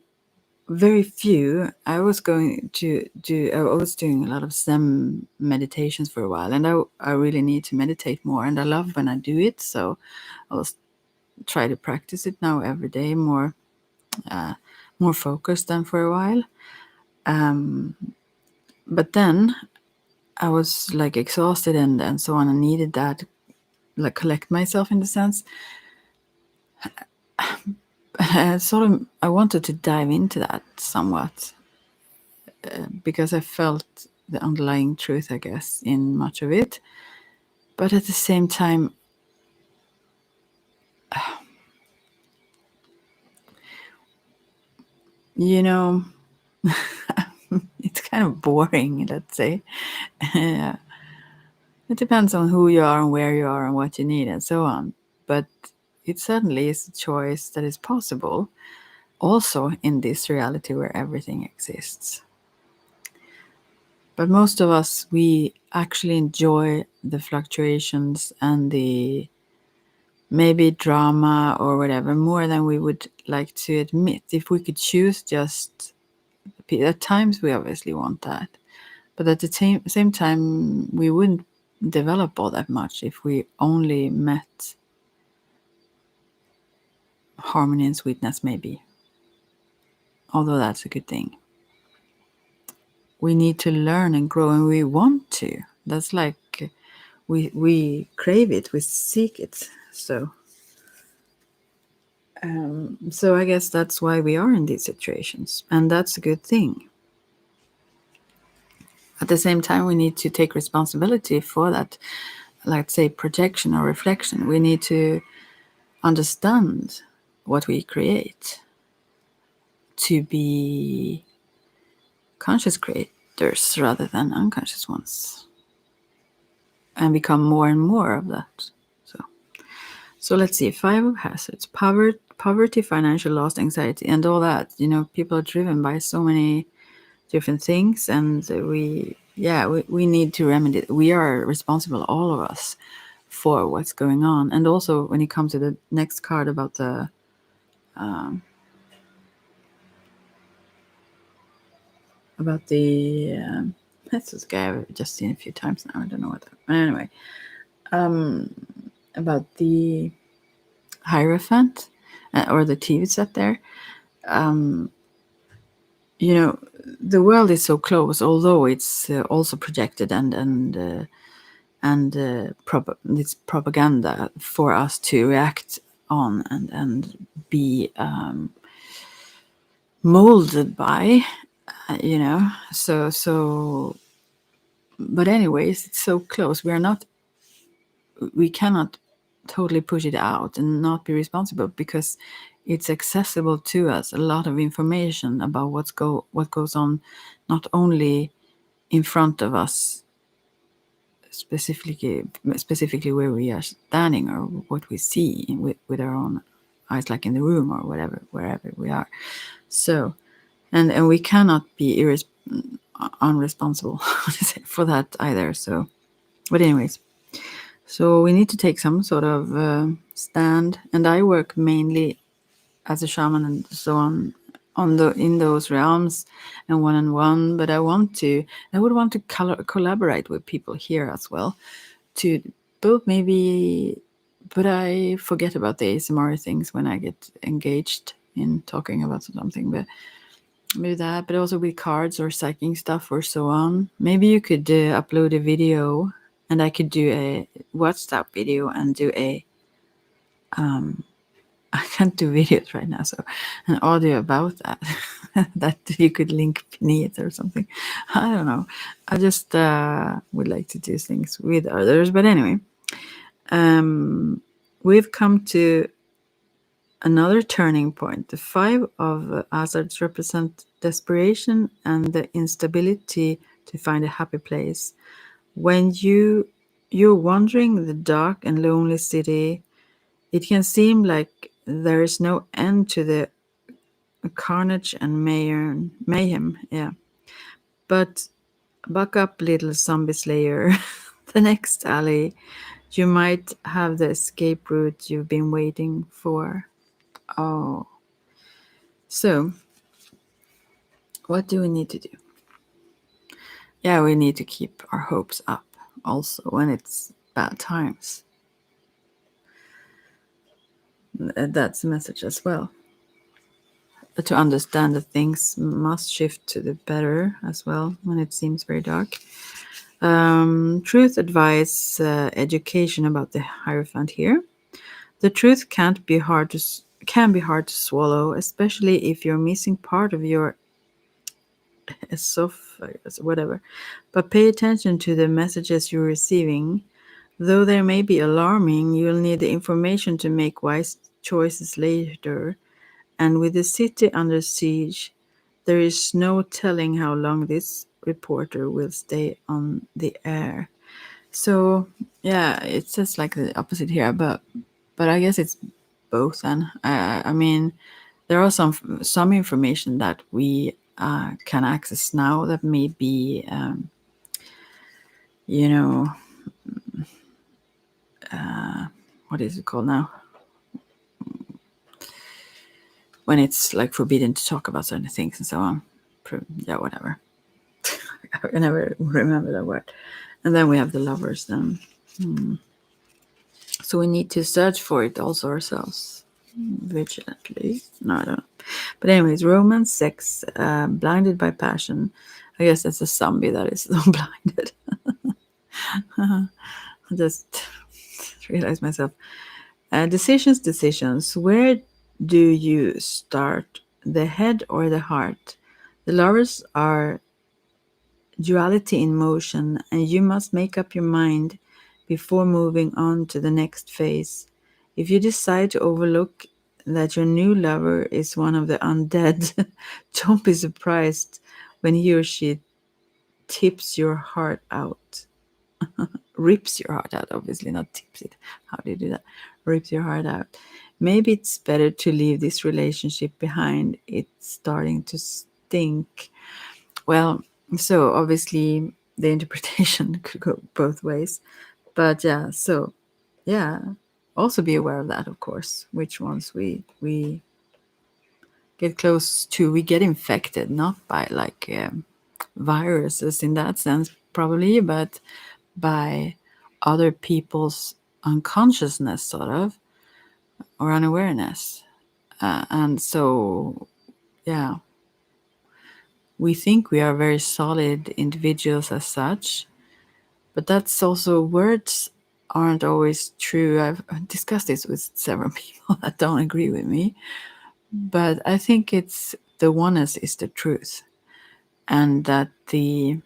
very few. I was doing a lot of Zen meditations for a while, and I really need to meditate more, and I love when I do it. So I'll try to practice it now every day more focused than for a while. But then I was like exhausted and so on, and needed that, like collect myself in the sense. I wanted to dive into that somewhat because I felt the underlying truth, I guess, in much of it. But at the same time, you know, it's kind of boring, let's say. Yeah. It depends on who you are and where you are and what you need and so on. But it certainly is a choice that is possible also in this reality where everything exists. But most of us, we actually enjoy the fluctuations and the maybe drama or whatever more than we would like to admit. If we could choose just, at times we obviously want that. But at the same time, we wouldn't develop all that much if we only met harmony and sweetness, maybe. Although that's a good thing. we need to learn and grow, and we want to. That's like we crave it, we seek it. So I guess that's why we are in these situations, and that's a good thing. At the same time, we need to take responsibility for that, let's say, projection or reflection. We need to understand what we create to be conscious creators rather than unconscious ones, and become more and more of that. So let's see, 5 of hazards: poverty, financial loss, anxiety, and all that. People are driven by so many different things, and we need to remedy it. We are responsible, all of us, for what's going on. And also, when you come to the next card about the that's this guy I've just seen a few times now. I don't know what. Anyway, about the Hierophant, or the TV set there. The world is so close, although it's also projected and it's propaganda for us to react on and be molded by, so but anyways, it's so close. We cannot totally push it out and not be responsible, because it's accessible to us, a lot of information about what goes on, not only in front of us, specifically where we are standing, or what we see with our own eyes, like in the room or whatever, wherever we are. So and we cannot be unresponsible for that either. So, but anyways, so we need to take some sort of stand, and I work mainly as a shaman and so on in those realms and one-on-one, but I would want to collaborate with people here as well, to both maybe, but I forget about the ASMR things when I get engaged in talking about something, but maybe that, but also with cards or psychic stuff or so on. Maybe you could upload a video, and I could do a WhatsApp video and do I can't do videos right now, so an audio about that that you could link beneath or something. I don't know. I just would like to do things with others. But anyway, we've come to another turning point. The 5 of hazards represent desperation and the instability to find a happy place. When you're wandering the dark and lonely city, it can seem like there is no end to the carnage and mayhem. Yeah. But buck up, little zombie slayer. The next alley, you might have the escape route you've been waiting for. Oh. So, what do we need to do? Yeah, we need to keep our hopes up also when it's bad times. That's a message as well. But to understand that things must shift to the better as well when it seems very dark. Truth, advice, education about the Hierophant here. The truth can be hard to swallow, especially if you're missing part of your esophagus, whatever. But pay attention to the messages you're receiving. Though they may be alarming, you'll need the information to make wise choices later. And with the city under siege, there is no telling how long this reporter will stay on the air. So, yeah, it's just like the opposite here, but I guess it's both. And I mean, there are some information that we can access now that may be, you know, what is it called now? When it's like forbidden to talk about certain things and so on. Yeah, whatever. I never remember that word. And then we have the lovers then. So we need to search for it also ourselves. Vigilantly. No, I don't know. But anyways, romance, sex, blinded by passion. I guess that's a zombie that is so blinded. I just realized myself. Decisions. Where do you start? The head or the heart? The lovers are duality in motion, and you must make up your mind before moving on to the next phase. If you decide to overlook that your new lover is one of the undead, don't be surprised when he or she tips your heart out. Rips your heart out, obviously, not tips it. How do you do that? Rips your heart out. Maybe it's better to leave this relationship behind. It's starting to stink. Well, so obviously the interpretation could go both ways. But yeah, so yeah, also be aware of that, of course, which ones we get close to. We get infected, not by like viruses in that sense, probably, but by other people's unconsciousness, sort of, or unawareness. And so, yeah, we think we are very solid individuals as such, but that's also words aren't always true. I've discussed this with several people that don't agree with me, but I think it's the oneness is the truth, and that the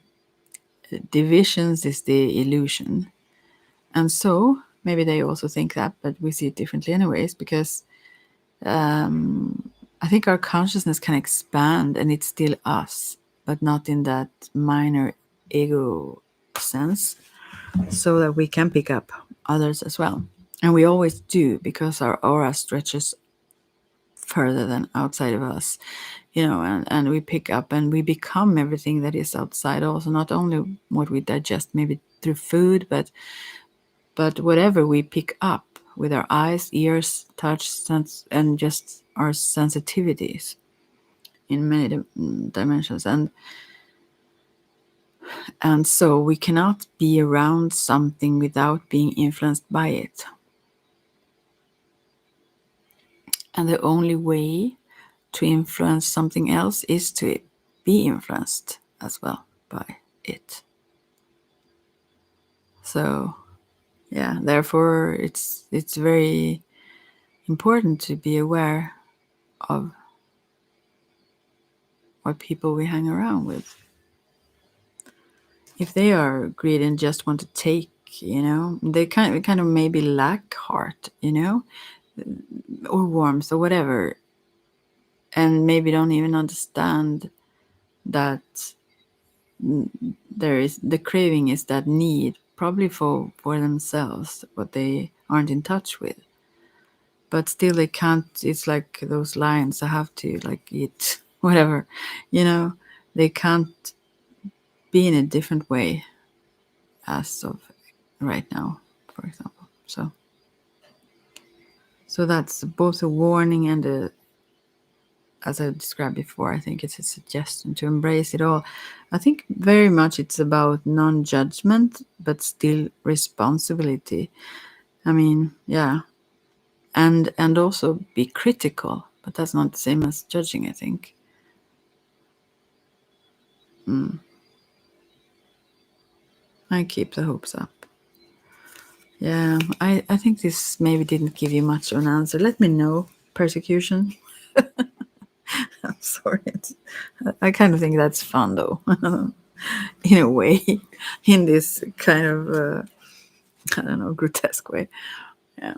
divisions is the illusion. And so maybe they also think that, but we see it differently, anyways, because I think our consciousness can expand and it's still us, but not in that minor ego sense, so that we can pick up others as well. And we always do, because our aura stretches further than outside of us, and we pick up and we become everything that is outside also, not only what we digest maybe through food, but whatever we pick up with our eyes, ears, touch, sense, and just our sensitivities in many dimensions. And so we cannot be around something without being influenced by it. And the only way to influence something else is to be influenced as well by it. So yeah, therefore it's very important to be aware of what people we hang around with. If they are greedy and just want to take, they kind of maybe lack heart, or warmth or whatever, and maybe don't even understand that there is the craving is that need, probably for themselves, what they aren't in touch with. But still they can't. It's like those lions, I have to like eat whatever, they can't be in a different way as of right now, for example. So that's both a warning and as I described before, I think it's a suggestion to embrace it all. I think very much it's about non-judgment, but still responsibility. I mean, yeah, and also be critical, but that's not the same as judging, I think. I keep the hopes up. Yeah, I think this maybe didn't give you much of an answer. Let me know, persecution. I'm sorry. I kind of think that's fun, though, in a way, in this kind of, I don't know, grotesque way. Yeah.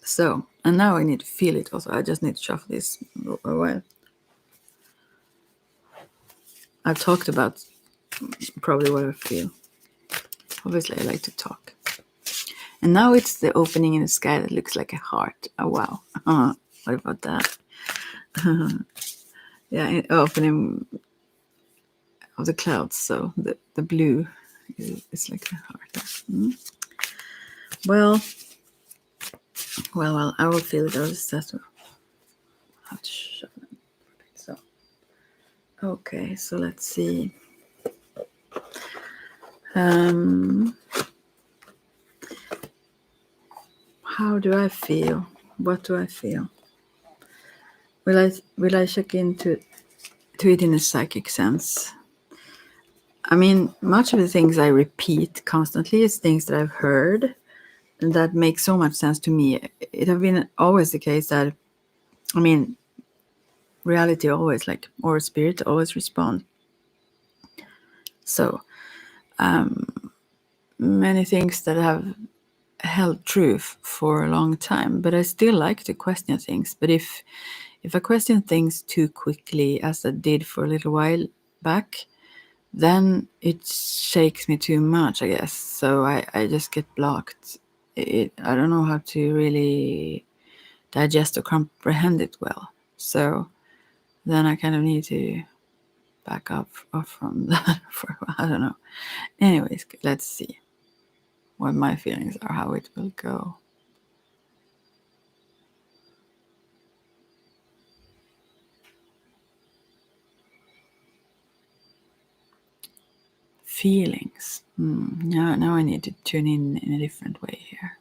So, and now I need to feel it also. I just need to shuffle this a while. I've talked about probably what I feel. Obviously, I like to talk. And now it's the opening in the sky that looks like a heart. Oh, wow. What about that? Yeah, opening of the clouds. So the blue is like a heart. Well, I will feel it. I'll just have to shuffle it. So, okay, so let's see. How do I feel? What do I feel? will I check into it in a psychic sense? I mean, much of the things I repeat constantly is things that I've heard and that make so much sense to me. It have been always the case that, I mean, reality always or spirit always respond. So many things that have held truth for a long time, but I still like to question things. But if I question things too quickly, as I did for a little while back, then it shakes me too much, I guess. So I just get blocked. I don't know how to really digest or comprehend it well. So then I kind of need to back up from that for a while. I don't know. Anyways, let's see what my feelings are, how it will go. Feelings. Now I need to tune in a different way here.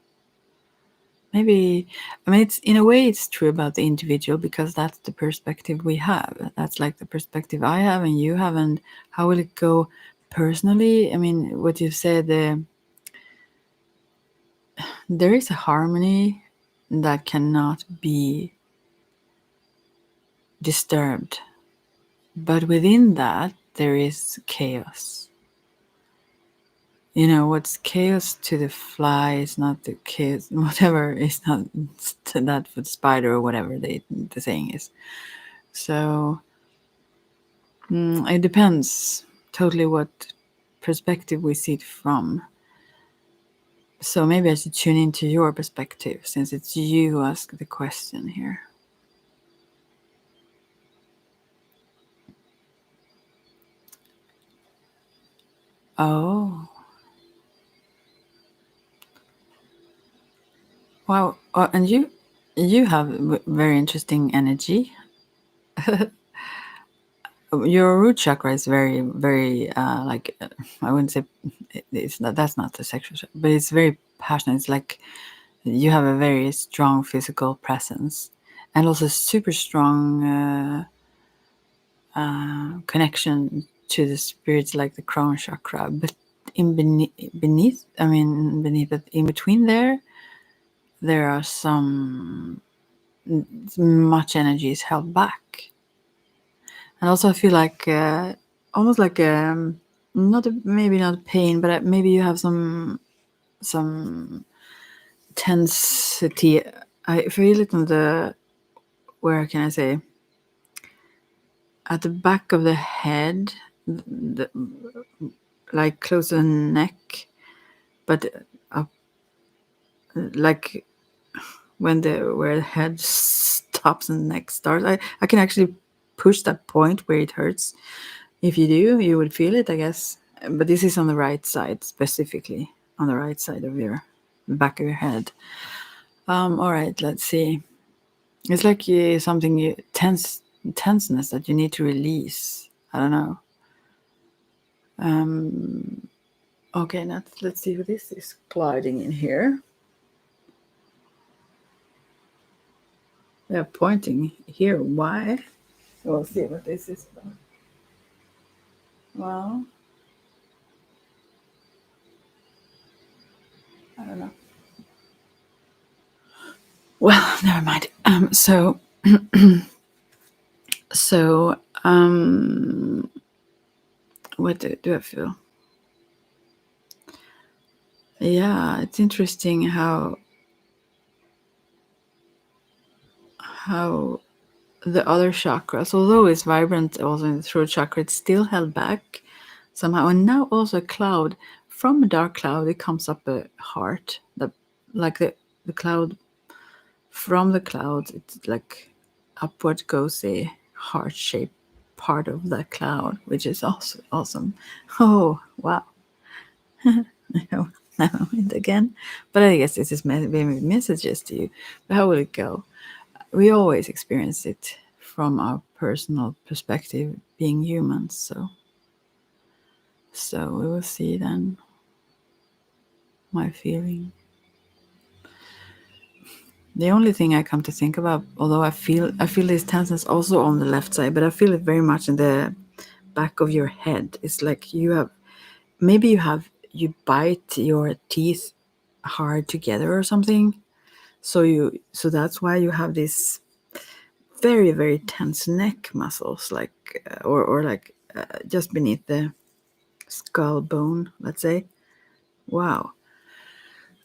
Maybe, I mean, it's in a way it's true about the individual because that's the perspective we have. That's like the perspective I have and you have, and how will it go personally? I mean, what you said, there is a harmony that cannot be disturbed, but within that there is chaos. You know, what's chaos to the fly is not the chaos, whatever is not to that for the spider or whatever the saying is. So it depends totally what perspective we see it from. So maybe I should tune into your perspective since it's you who asked the question here. Oh, wow! And you have very interesting energy. Your root chakra is very, very I wouldn't say it's not. That's not the sexual chakra, but it's very passionate. It's like you have a very strong physical presence, and also super strong connection to the spirits, like the crown chakra. But beneath it, in between there are some much energy is held back. And also, I feel like almost like maybe not pain, but maybe you have some tensity. I feel it on the, where can I say, at the back of the head, like close to the neck, but up, like where the head stops and the neck starts. I can actually push that point where it hurts. If you do, you would feel it, I guess. But this is on the right side, specifically on the right side of your back of your head. All right, let's see. It's like something tenseness that you need to release. I don't know. Okay, let's see who this is gliding in here. They're pointing here. Why? We'll see what this is about. Well, I don't know. Well, never mind. So, what do I feel? Yeah, it's interesting how the other chakras, although it's vibrant also in the throat chakra, it's still held back somehow. And now also a cloud. From a dark cloud, it comes up a heart. Like the cloud, from the cloud, it's like upward goes a heart-shaped part of that cloud, which is also awesome. Oh, wow. I went again. But I guess this is maybe messages to you. But how will it go? We always experience it from our personal perspective, being humans. So we will see then my feeling. The only thing I come to think about, although I feel this tenseness also on the left side, but I feel it very much in the back of your head. It's like you bite your teeth hard together or something. So that's why you have this very very tense neck muscles, like or like just beneath the skull bone, let's say. Wow.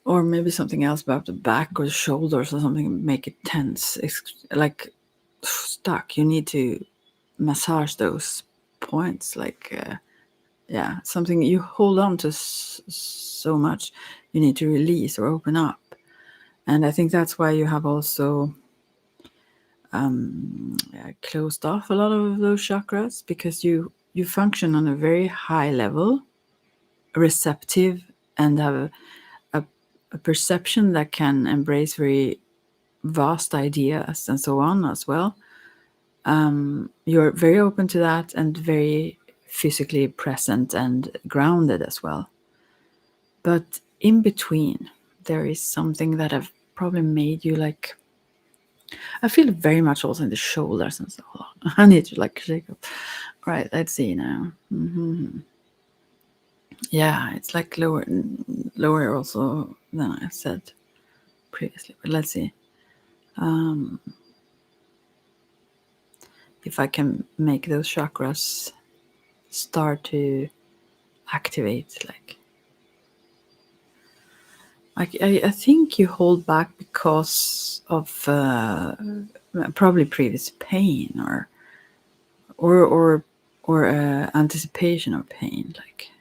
Or maybe something else about the back or the shoulders or something make it tense. It's like stuck. You need to massage those points. Like, yeah, something you hold on to so much, you need to release or open up. And I think that's why you have also closed off a lot of those chakras, because you function on a very high level, receptive, and have a, a perception that can embrace very vast ideas and so on as well. You're very open to that and very physically present and grounded as well. But in between, there is something that have probably made you like. I feel it very much also in the shoulders and so on. I need to like shake up. Right, let's see now. Yeah, it's like lower also than I said previously. But let's see. If I can make those chakras start to activate, like I think you hold back because of probably previous pain or or or anticipation of pain. Like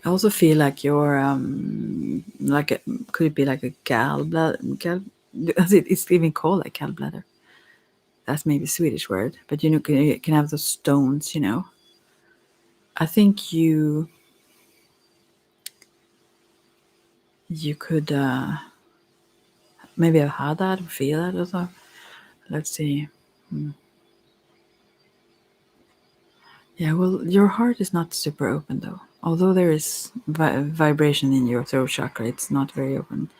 I also feel like you're like could it be like a gallbladder? It's even called like gallbladder. That's maybe a Swedish word, but you can have those stones. I think you could maybe have had that, feel that also. Let's see. Yeah, well, your heart is not super open though. Although there is vibration in your throat chakra, it's not very open.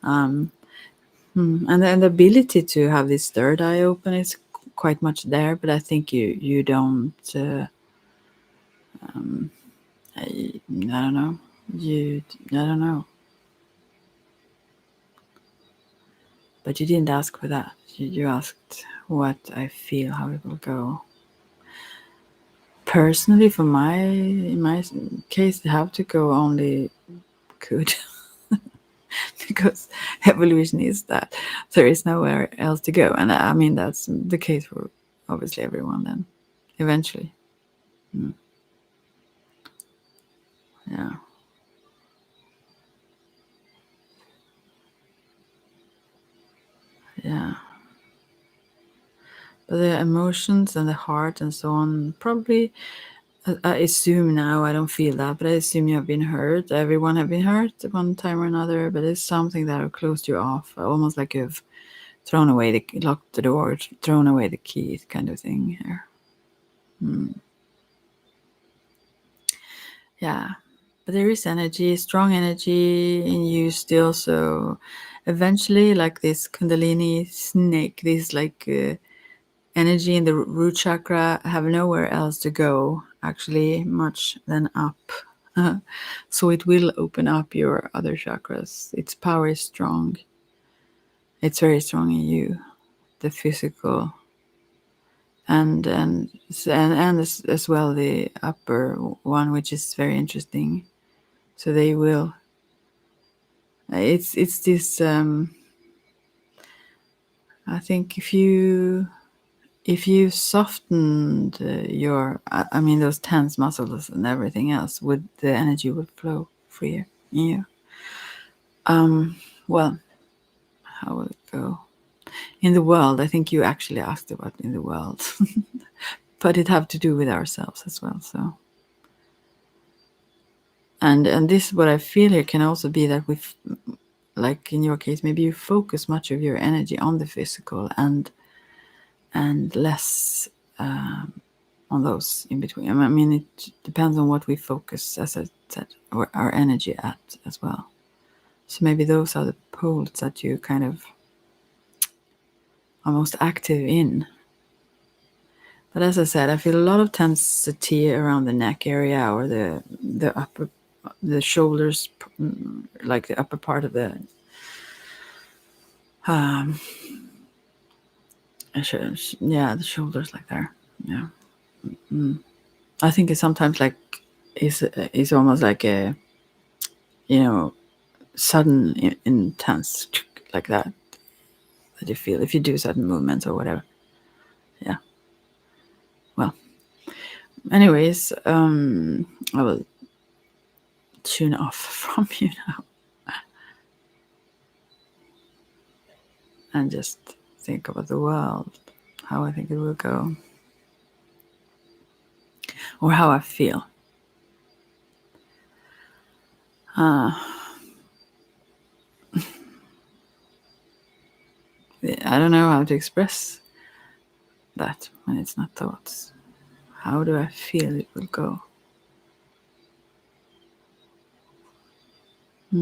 And the ability to have this third eye open is quite much there, but I think you don't. I don't know. I don't know. But you didn't ask for that. You asked what I feel, how it will go. Personally, for in my case, they have to go only good. Because evolution is that there is nowhere else to go, and I mean that's the case for obviously everyone. Then, eventually, yeah, yeah. But the emotions and the heart and so on, probably. I assume now I don't feel that, but I assume you have been hurt. Everyone have been hurt at one time or another, but it's something that have closed you off, almost like you've thrown away locked the door, thrown away the keys, kind of thing here. Yeah, but there is energy, strong energy in you still. So eventually, like this Kundalini snake, this like energy in the root chakra have nowhere else to go, actually, much than up. So it will open up your other chakras. Its power is strong. It's very strong in you, the physical, and as well the upper one, which is very interesting. So they will. It's this. I think if you softened I mean those tense muscles and everything else, would the energy would flow freer in you. Well, how will it go in the world? I think you actually asked about in the world, but it have to do with ourselves as well. So, and this what I feel here can also be that like in your case, maybe you focus much of your energy on the physical and less on those in between. I mean, it depends on what we focus, as I said, our energy at as well. So maybe those are the poles that you kind of are most active in. But as I said, I feel a lot of tensity around the neck area or the upper, the shoulders, like the upper part of the um, yeah, the shoulders, like there. Yeah, I think it's sometimes like is almost like a, you know, sudden intense, like that you feel if you do certain movements or whatever. Yeah. Well, anyways, I will tune off from you now and just think about the world, how I think it will go, or how I feel. I don't know how to express that when it's not thoughts. How do I feel it will go? I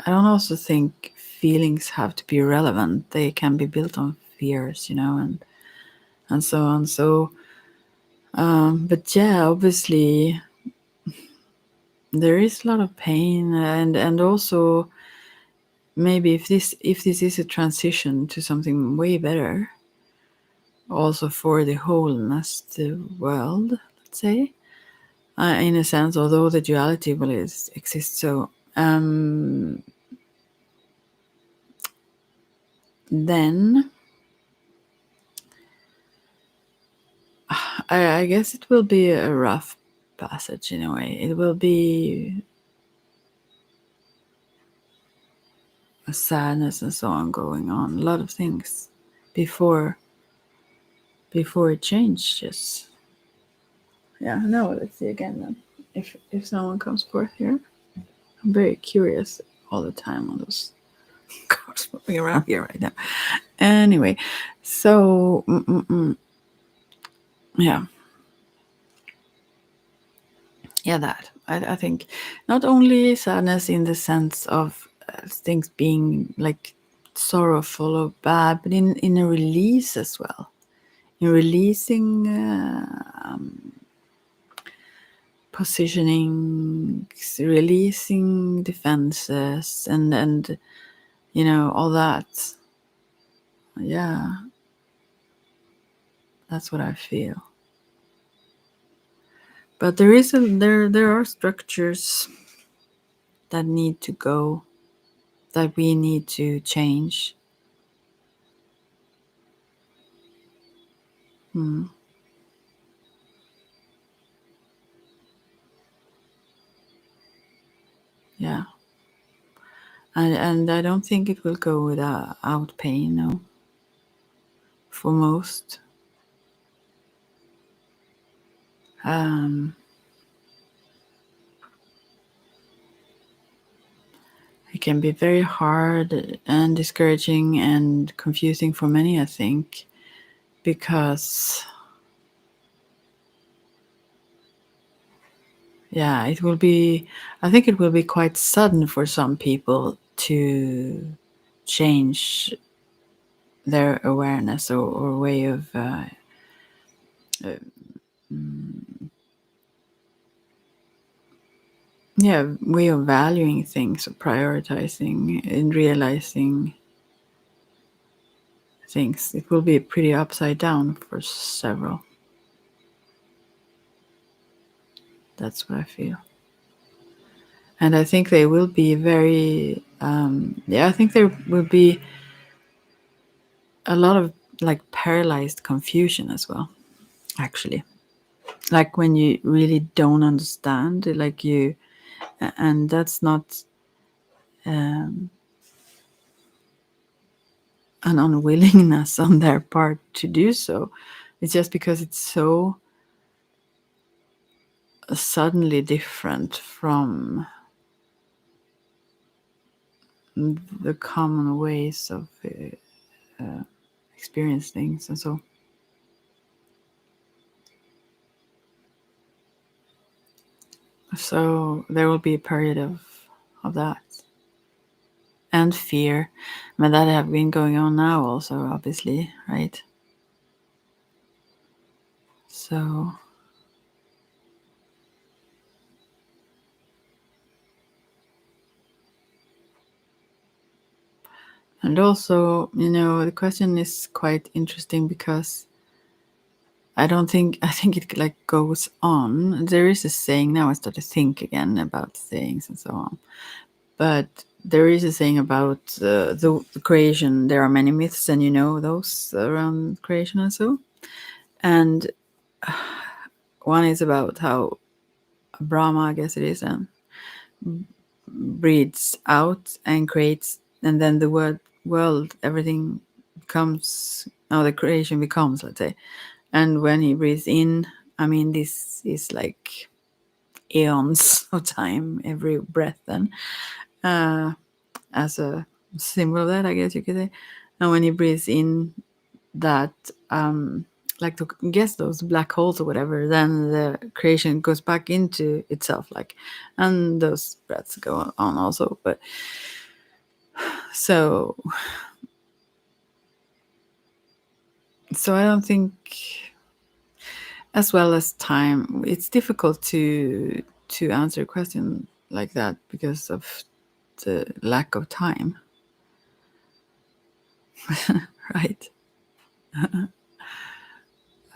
don't also think feelings have to be relevant. They can be built on fears, and so on. So, but yeah, obviously there is a lot of pain, and also maybe if this is a transition to something way better, also for the wholeness, the world, let's say, in a sense, although the duality will exist. So then I guess it will be a rough passage in a way. It will be a sadness and so on going on, a lot of things before it changes. Yeah, no, let's see again then. If someone comes forth here. I'm very curious all the time on those cars moving around here right now. Anyway, so yeah, that I think not only sadness in the sense of things being like sorrowful or bad, but in a release as well. In releasing positioning, releasing defenses, and all that. Yeah, that's what I feel. But there are structures that need to go, that we need to change. Yeah, and I don't think it will go without pain. No, for most. It can be very hard and discouraging and confusing for many, I think, because yeah, I think it will be quite sudden for some people to change their awareness or way of way of valuing things, or prioritizing and realizing things. It will be pretty upside down for several. That's what I feel. And I think they will be very, I think there will be a lot of like paralyzed confusion as well, actually. Like when you really don't understand, like and that's not an unwillingness on their part to do so. It's just because it's so suddenly different from the common ways of experience things, and so So there will be a period of that. And fear. I mean, that have been going on now also, obviously, right? So, and also, the question is quite interesting because I think it like goes on. There is a saying, now I start to think again about sayings and so on. But there is a saying about the creation. There are many myths, and those around creation and so. And one is about how Brahma, I guess it is, and breathes out and creates, and then the world, everything becomes, the creation becomes, let's say. And when he breathes in, I mean, this is like eons of time, every breath, then, as a symbol of that, I guess you could say. And when he breathes in that, like to guess those black holes or whatever, then the creation goes back into itself, like, and those breaths go on also. But so I don't think, as well as time, it's difficult to answer a question like that because of the lack of time. Right.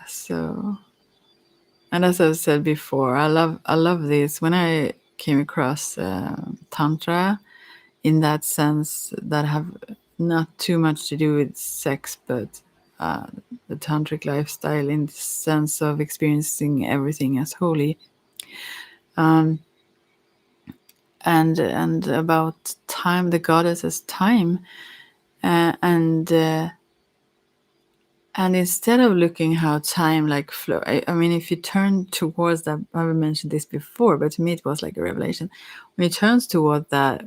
So, and as I said before, I love this. When I came across tantra, in that sense, that have not too much to do with sex, but uh, the tantric lifestyle, in the sense of experiencing everything as holy, and about time, the goddess as time, and instead of looking how time like flow, I mean, if you turn towards that, I mentioned this before, but to me it was like a revelation. When it turns toward that,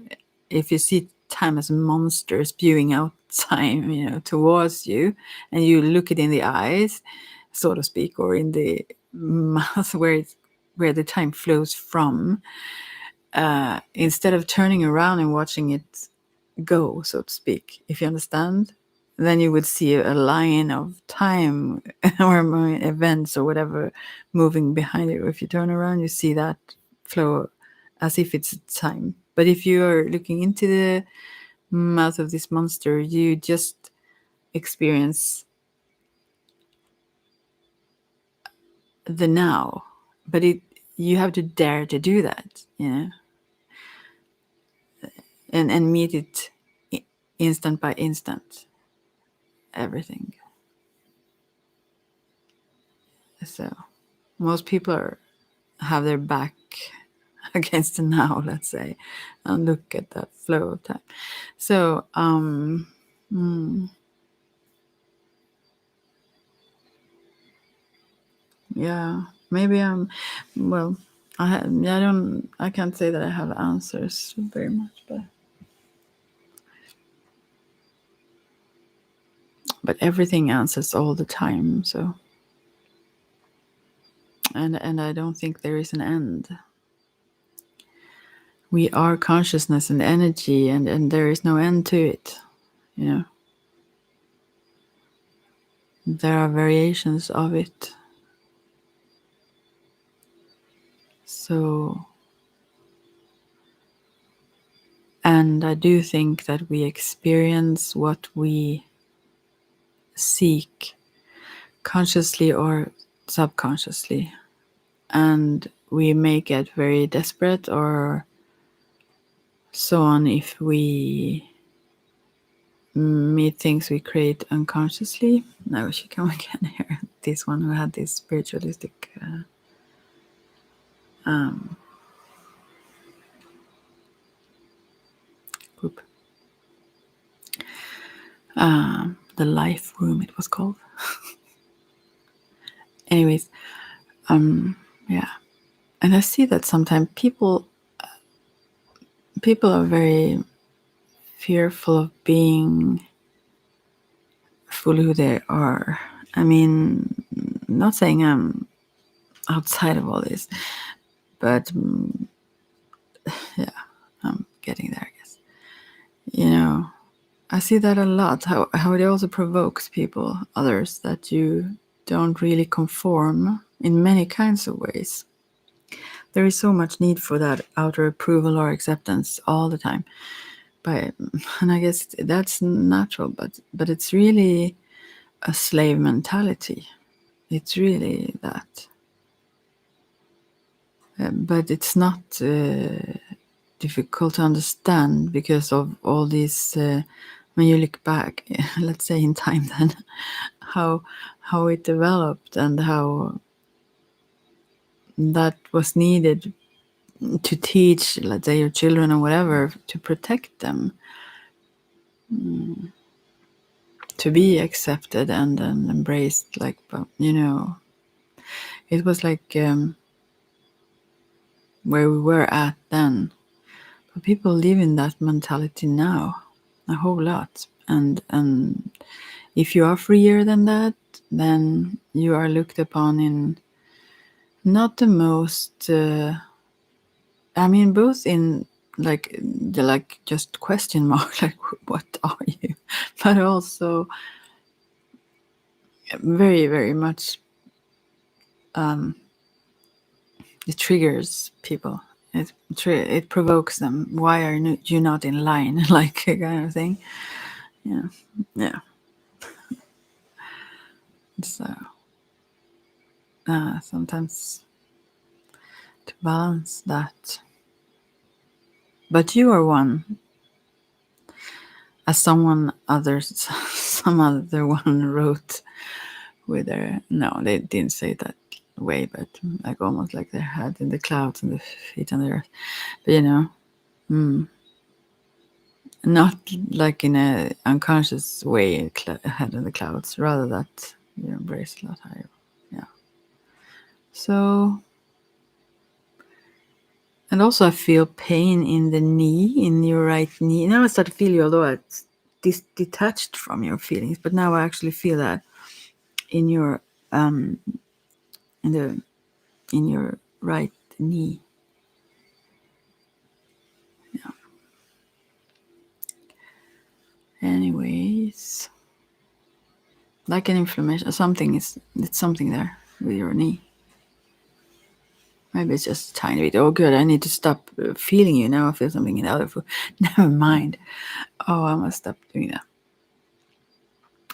if you see time as a monster spewing out time, towards you, and you look it in the eyes, so to speak, or in the mouth, where the time flows from, instead of turning around and watching it go, so to speak, if you understand, then you would see a line of time or events or whatever moving behind it. If you turn around, you see that flow as if it's time. But if you are looking into the mouth of this monster, you just experience the now. But you have to dare to do that, and meet it instant by instant, everything. So most people have their back against the now, let's say, and look at that flow of time. So, yeah, maybe well, I can't say that I have answers very much, but everything answers all the time. So, and I don't think there is an end. We are consciousness and energy, and there is no end to it. There are variations of it. So, and I do think that we experience what we seek, consciously or subconsciously. And we may get very desperate or so on if we meet things we create unconsciously. Now she come again here. This one who had this spiritualistic group. The life room, it was called. Anyways, yeah. And I see that sometimes people are very fearful of being fully who they are. I mean, not saying I'm outside of all this, But yeah, I'm getting there, I guess. You know, I see that a lot, how it also provokes people, others, that you don't really conform in many kinds of ways. There is so much need for that outer approval or acceptance all the time. And I guess that's natural, but it's really a slave mentality. It's really that. But it's not difficult to understand because of all these. When you look back, let's say in time, then how it developed and how that was needed to teach, let's say, your children or whatever, to protect them, to be accepted and embraced. Like, it was like where we were at then. But people live in that mentality now, a whole lot, and if you are freer than that, then you are looked upon in not the most. Both in like just question mark, like what are you, but also very very much. It triggers people. It provokes them. Why are you not in line? Like a kind of thing. Yeah, yeah. So sometimes to balance that. But you are one, as someone others, some other one wrote with their. No, they didn't say it that way, but like almost like their head in the clouds and the feet on the earth. But not like in a unconscious way, head in the clouds. Rather that you embrace a lot higher. Yeah. So, and also I feel pain in the knee, in your right knee. Now I start to feel you, although it's detached from your feelings. But now I actually feel that in your in the in your right knee. Yeah. Anyways, like an inflammation, it's something there with your knee. Maybe it's just a tiny bit. Oh, good. I need to stop feeling you now. I feel something in the other foot. Never mind. Oh, I must stop doing that.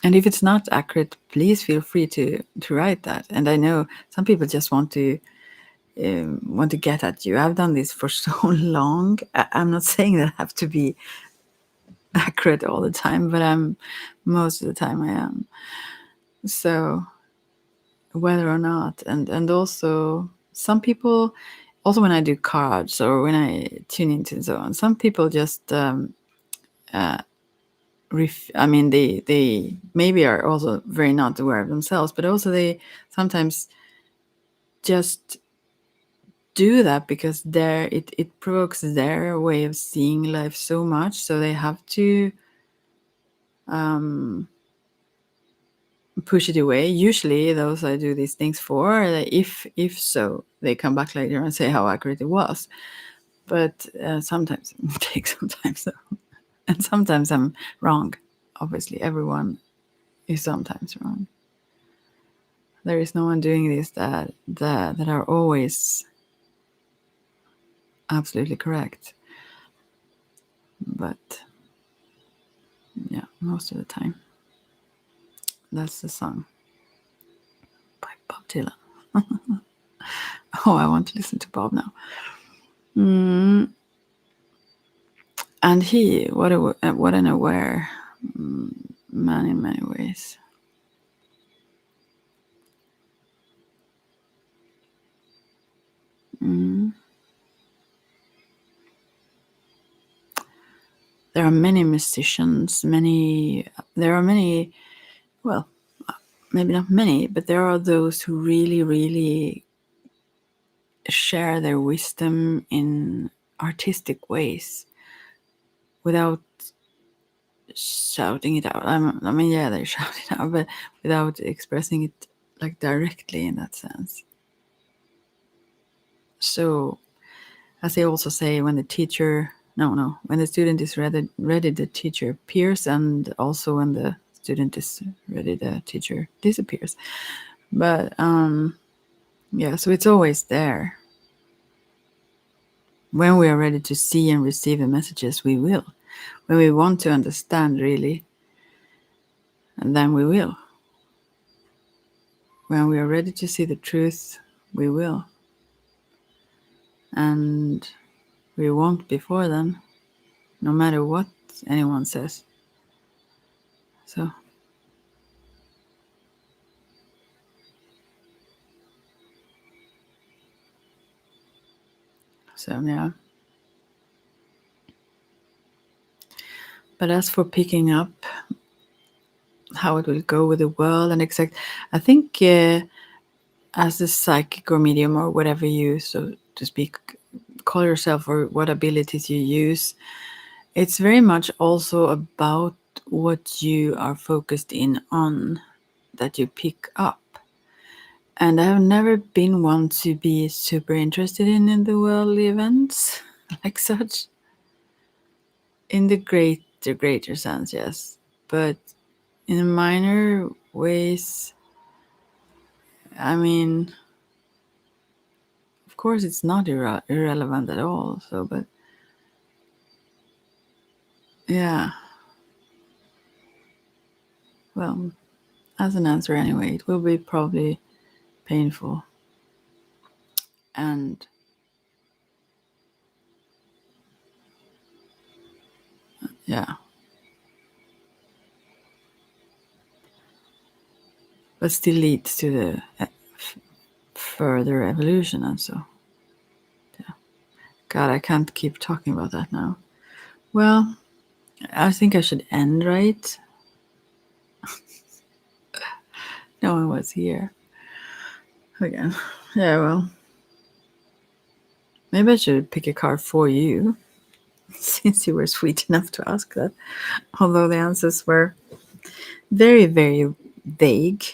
And if it's not accurate, please feel free to write that. And I know some people just want to get at you. I've done this for so long. I'm not saying that I have to be accurate all the time, but most of the time I am. So whether or not, and also some people, also when I do cards or when I tune into and so on, some people just they maybe are also very not aware of themselves, but also they sometimes just do that because it provokes their way of seeing life so much, so they have to push it away. Usually those I do these things for, if so, they come back later and say how accurate it was. But sometimes it takes some time, so. And sometimes I'm wrong. Obviously everyone is sometimes wrong. There is no one doing this that are always absolutely correct. But yeah, most of the time. That's the song by Bob Dylan. Oh, I want to listen to Bob now. And he, what an aware man in many ways. There are many musicians, there are many, well, maybe not many, but there are those who really, really share their wisdom in artistic ways without shouting it out. Yeah, they shout it out, but without expressing it like directly in that sense. So, as they also say, when the teacher, no, when the student is ready, the teacher appears, and also when the student is ready, the teacher disappears. But yeah, so it's always there. When we are ready to see and receive the messages, we will. When we want to understand really, and then we will. When we are ready to see the truth, we will. And we won't before then, no matter what anyone says. So, yeah. But as for picking up how it will go with the world and exact, I think as a psychic or medium or whatever you, so to speak, call yourself, or what abilities you use, it's very much also about what you are focused in on that you pick up. And I have never been one to be super interested in the worldly events like such. In the greater sense, yes. But in minor ways, I mean, of course, it's not irrelevant at all. So, but yeah, well, as an answer anyway, it will be probably painful. And yeah, but still leads to the further evolution and so. Yeah. God, I can't keep talking about that now. Well, I think I should end right. No one was here. Again. Yeah, well. Maybe I should pick a card for you, since you were sweet enough to ask that. Although the answers were very, very vague.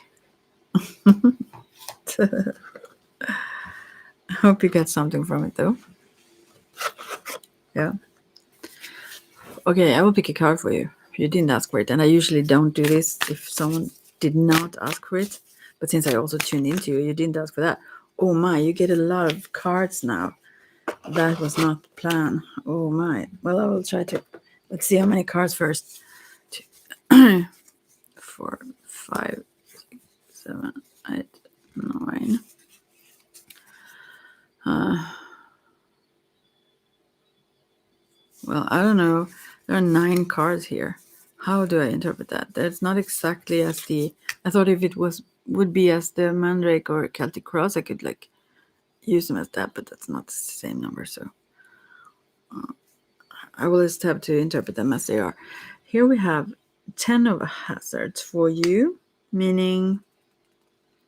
I hope you get something from it, though. Yeah. Okay, I will pick a card for you. You didn't ask for it, and I usually don't do this if someone did not ask for it. But since I also tuned into you, you didn't ask for that. Oh my, you get a lot of cards now. That was not the plan. Oh my. Well, I will try to. Let's see how many cards first. 2, 4, 5, 6, 7, 8, 9. Well, I don't know. There are 9 cards here. How do I interpret that? That's not exactly as the. I thought if it would be as the Mandrake or Celtic Cross, I could like use them as that, but that's not the same number. So I will just have to interpret them as they are. Here we have 10 of hazards for you, meaning,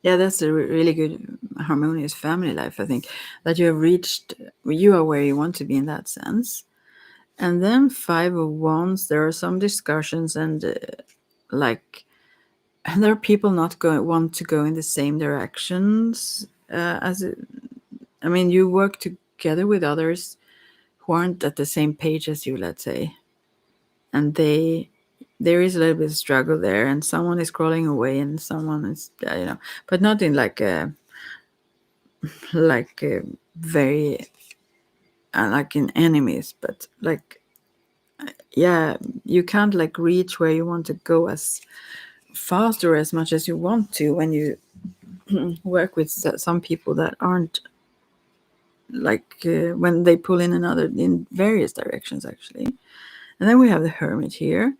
yeah, that's a really good harmonious family life. I think that you have reached, you are where you want to be in that sense. And then 5 of wands, there are some discussions and like there are people not want to go in the same directions I mean, you work together with others who aren't at the same page as you, let's say, and there is a little bit of struggle there, and someone is crawling away, and someone is but not in like a very like in enemies, but like yeah, you can't like reach where you want to go as fast or as much as you want to when you work with some people that aren't like when they pull in another in various directions actually. And then we have the Hermit here,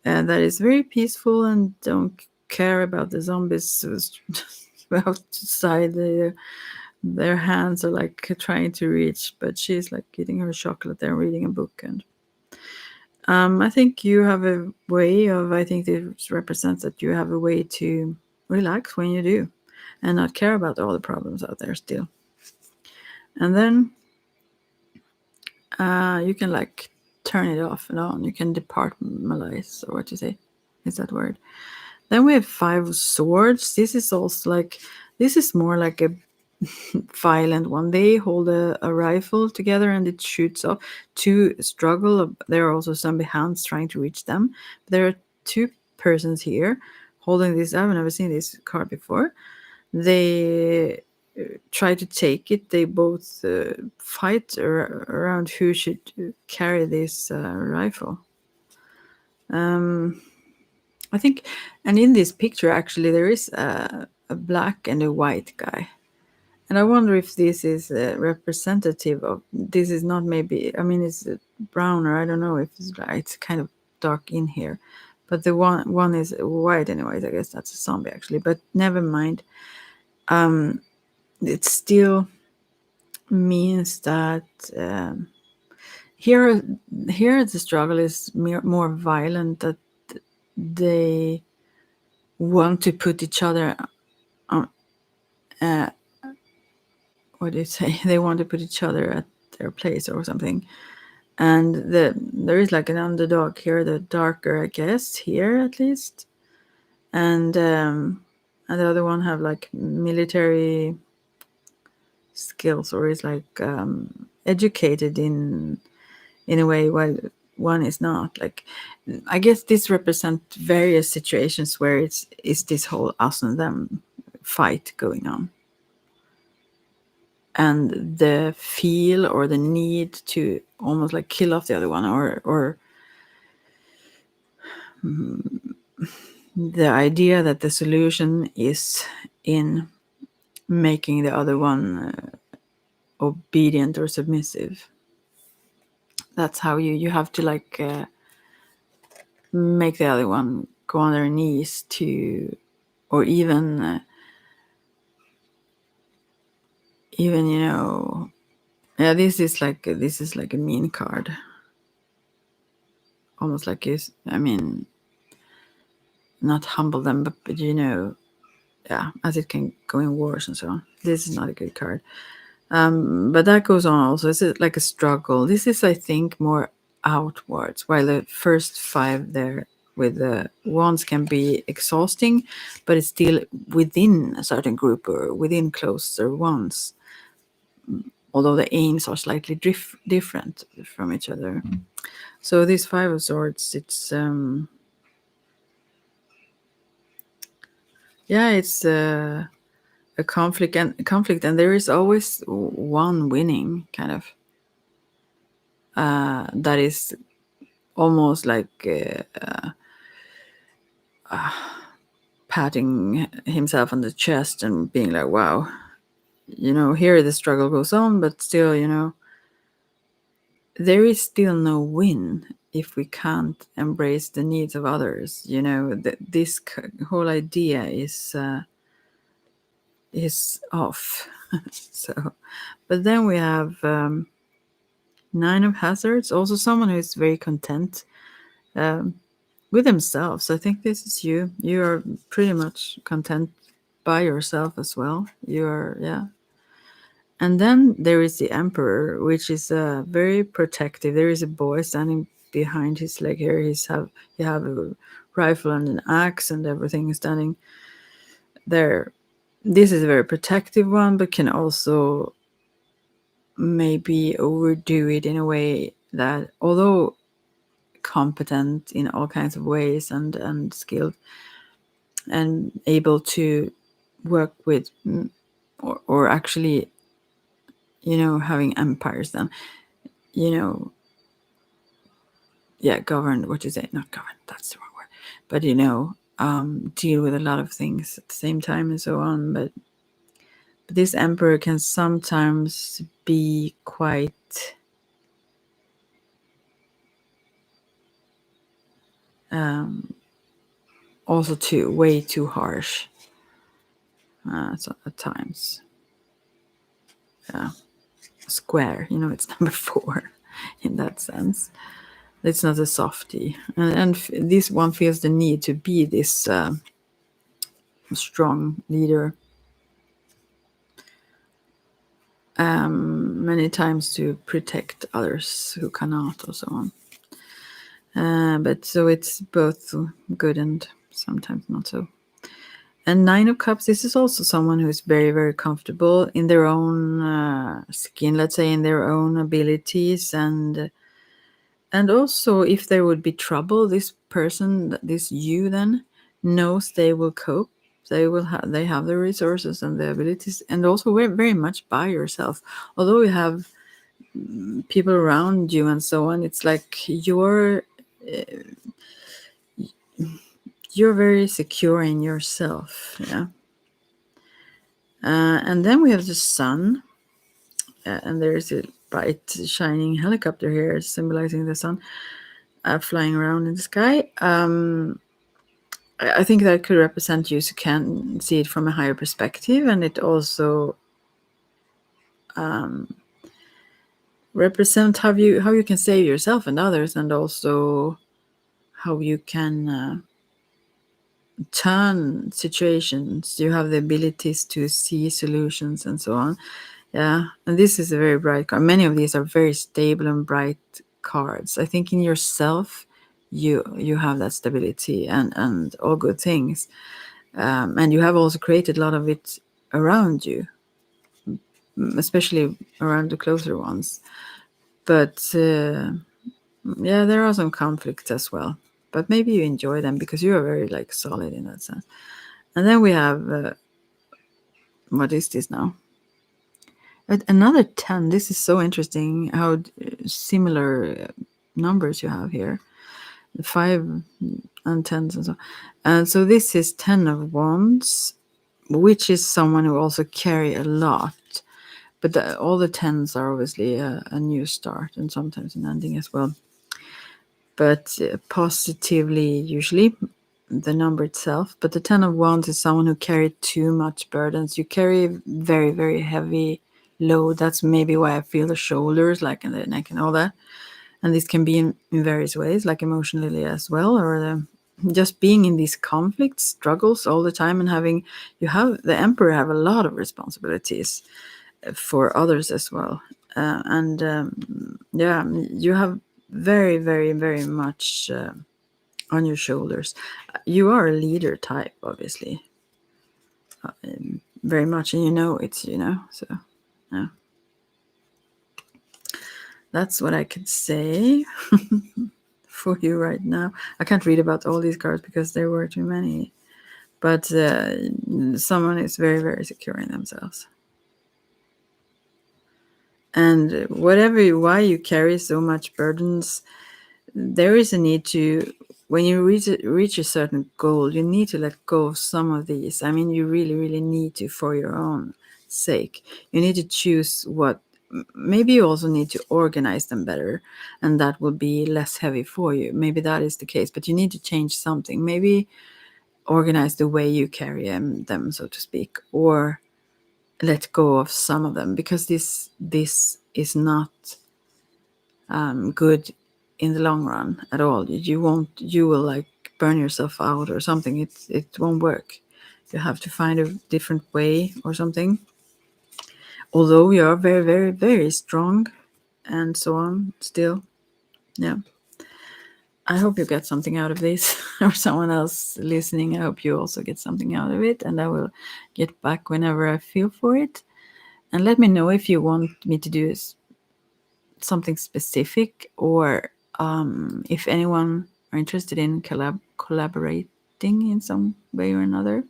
that is very peaceful and don't care about the zombies outside. Their hands are like trying to reach, but she's like eating her chocolate there, reading a book. And I think you have a way of, I think this represents that you have a way to relax when you do and not care about all the problems out there still. And then you can like turn it off and on. You can departmentalize, or what you say is that word. Then we have 5 of swords. This is also like, this is more like a violent one. They hold a rifle together and it shoots off. Two struggle. There are also some hands trying to reach them. There are two persons here holding this. I've never seen this card before. They try to take it. They both fight around who should carry this rifle. I think, and in this picture, actually, there is a black and a white guy. And I wonder if this is representative of. This is not maybe. I mean, it's browner. I don't know if it's kind of dark in here, but the one is white anyways. I guess that's a zombie actually. But never mind. It still means that here the struggle is more violent. That they want to put each other on. What do you say? They want to put each other at their place or something. And there is like an underdog here, the darker, I guess, here at least. And the other one have like military skills, or is like educated in a way, while one is not. Like, I guess this represents various situations where it's this whole us and them fight going on, and the feel or the need to almost like kill off the other one, or the idea that the solution is in making the other one obedient or submissive. That's how you have to like make the other one go on their knees to, or even yeah, this is like a mean card, almost like I mean, not humble them, but yeah, as it can go in wars and so on. This is not a good card. But that goes on also. It's like a struggle. This is, I think, more outwards, while the first 5 there with the wands can be exhausting, but it's still within a certain group or within closer ones, although the aims are slightly different from each other. So this 5 of swords, it's it's a conflict, and there is always one winning, kind of. That is almost like patting himself on the chest and being like, wow, here the struggle goes on, but still, there is still no win if we can't embrace the needs of others. This whole idea is off. So, but then we have 9 of hazards, also someone who is very content with themselves. I think this is you. You are pretty much content by yourself as well. You are, yeah. And then there is the emperor, which is very protective. There is a boy standing behind his leg here. You have a rifle and an axe and everything is standing there. This is a very protective one, but can also maybe overdo it in a way that, although competent in all kinds of ways and skilled and able to work with, or actually, having empires then, govern, what you say, not govern, that's the wrong word, but deal with a lot of things at the same time and so on. But this emperor can sometimes be quite also way too harsh so at times. Yeah, square, it's number 4 in that sense. It's not a softie, and this one feels the need to be this strong leader many times to protect others who cannot, or so on. But so it's both good and sometimes not so. And Nine of Cups, this is also someone who is very, very comfortable in their own skin, let's say, in their own abilities. And also, if there would be trouble, this person, this you then, knows they will cope. They have the resources and the abilities, and also we're very much by yourself. Although you have people around you and so on, it's like you're very secure in yourself. Yeah. And then we have the sun, and there's a bright shining helicopter here symbolizing the sun flying around in the sky. I think that could represent you, so you can see it from a higher perspective, and it also represent how you can save yourself and others, and also how you can turn situations. You have the abilities to see solutions and so on. Yeah, and this is a very bright card. Many of these are very stable and bright cards. I think in yourself, you have that stability and all good things, and you have also created a lot of it around you, especially around the closer ones. But yeah, there are some conflicts as well. But maybe you enjoy them because you are very like solid in that sense. And then we have what is this now? Another 10. This is so interesting how similar numbers you have here. 5 and 10s and so. And so this is 10 of Wands, which is someone who also carry a lot. But all the 10s are obviously a new start and sometimes an ending as well. But positively, usually, the number itself. But the 10 of Wands is someone who carry too much burdens. You carry very, very heavy load. That's maybe why I feel the shoulders, like in the neck and all that. And this can be in various ways, like emotionally as well, or just being in these conflicts, struggles all the time, and the emperor have a lot of responsibilities for others as well. And yeah, you have very, very, very much on your shoulders. You are a leader type, obviously, very much, and so yeah. That's what I could say for you right now. I can't read about all these cards because there were too many, but someone is very, very secure in themselves. And why you carry so much burdens, there is a need to, when you reach a certain goal, you need to let go of some of these. I mean, you really, really need to, for your own sake. You need to choose what, maybe you also need to organize them better, and that will be less heavy for you. Maybe that is the case, but you need to change something. Maybe organize the way you carry them, so to speak, or let go of some of them, because this is not good in the long run at all. You will like burn yourself out or something. It won't work. You have to find a different way or something. Although you are very, very, very strong and so on still. Yeah. I hope you get something out of this, or someone else listening. I hope you also get something out of it, and I will get back whenever I feel for it. And let me know if you want me to do something specific, or if anyone are interested in collaborating in some way or another.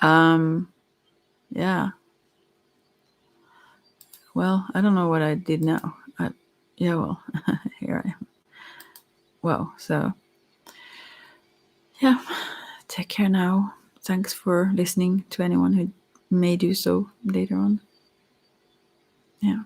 Yeah. Well, I don't know what I did now. Yeah, well, here I am. Well, so yeah, take care now. Thanks for listening, to anyone who may do so later on. Yeah.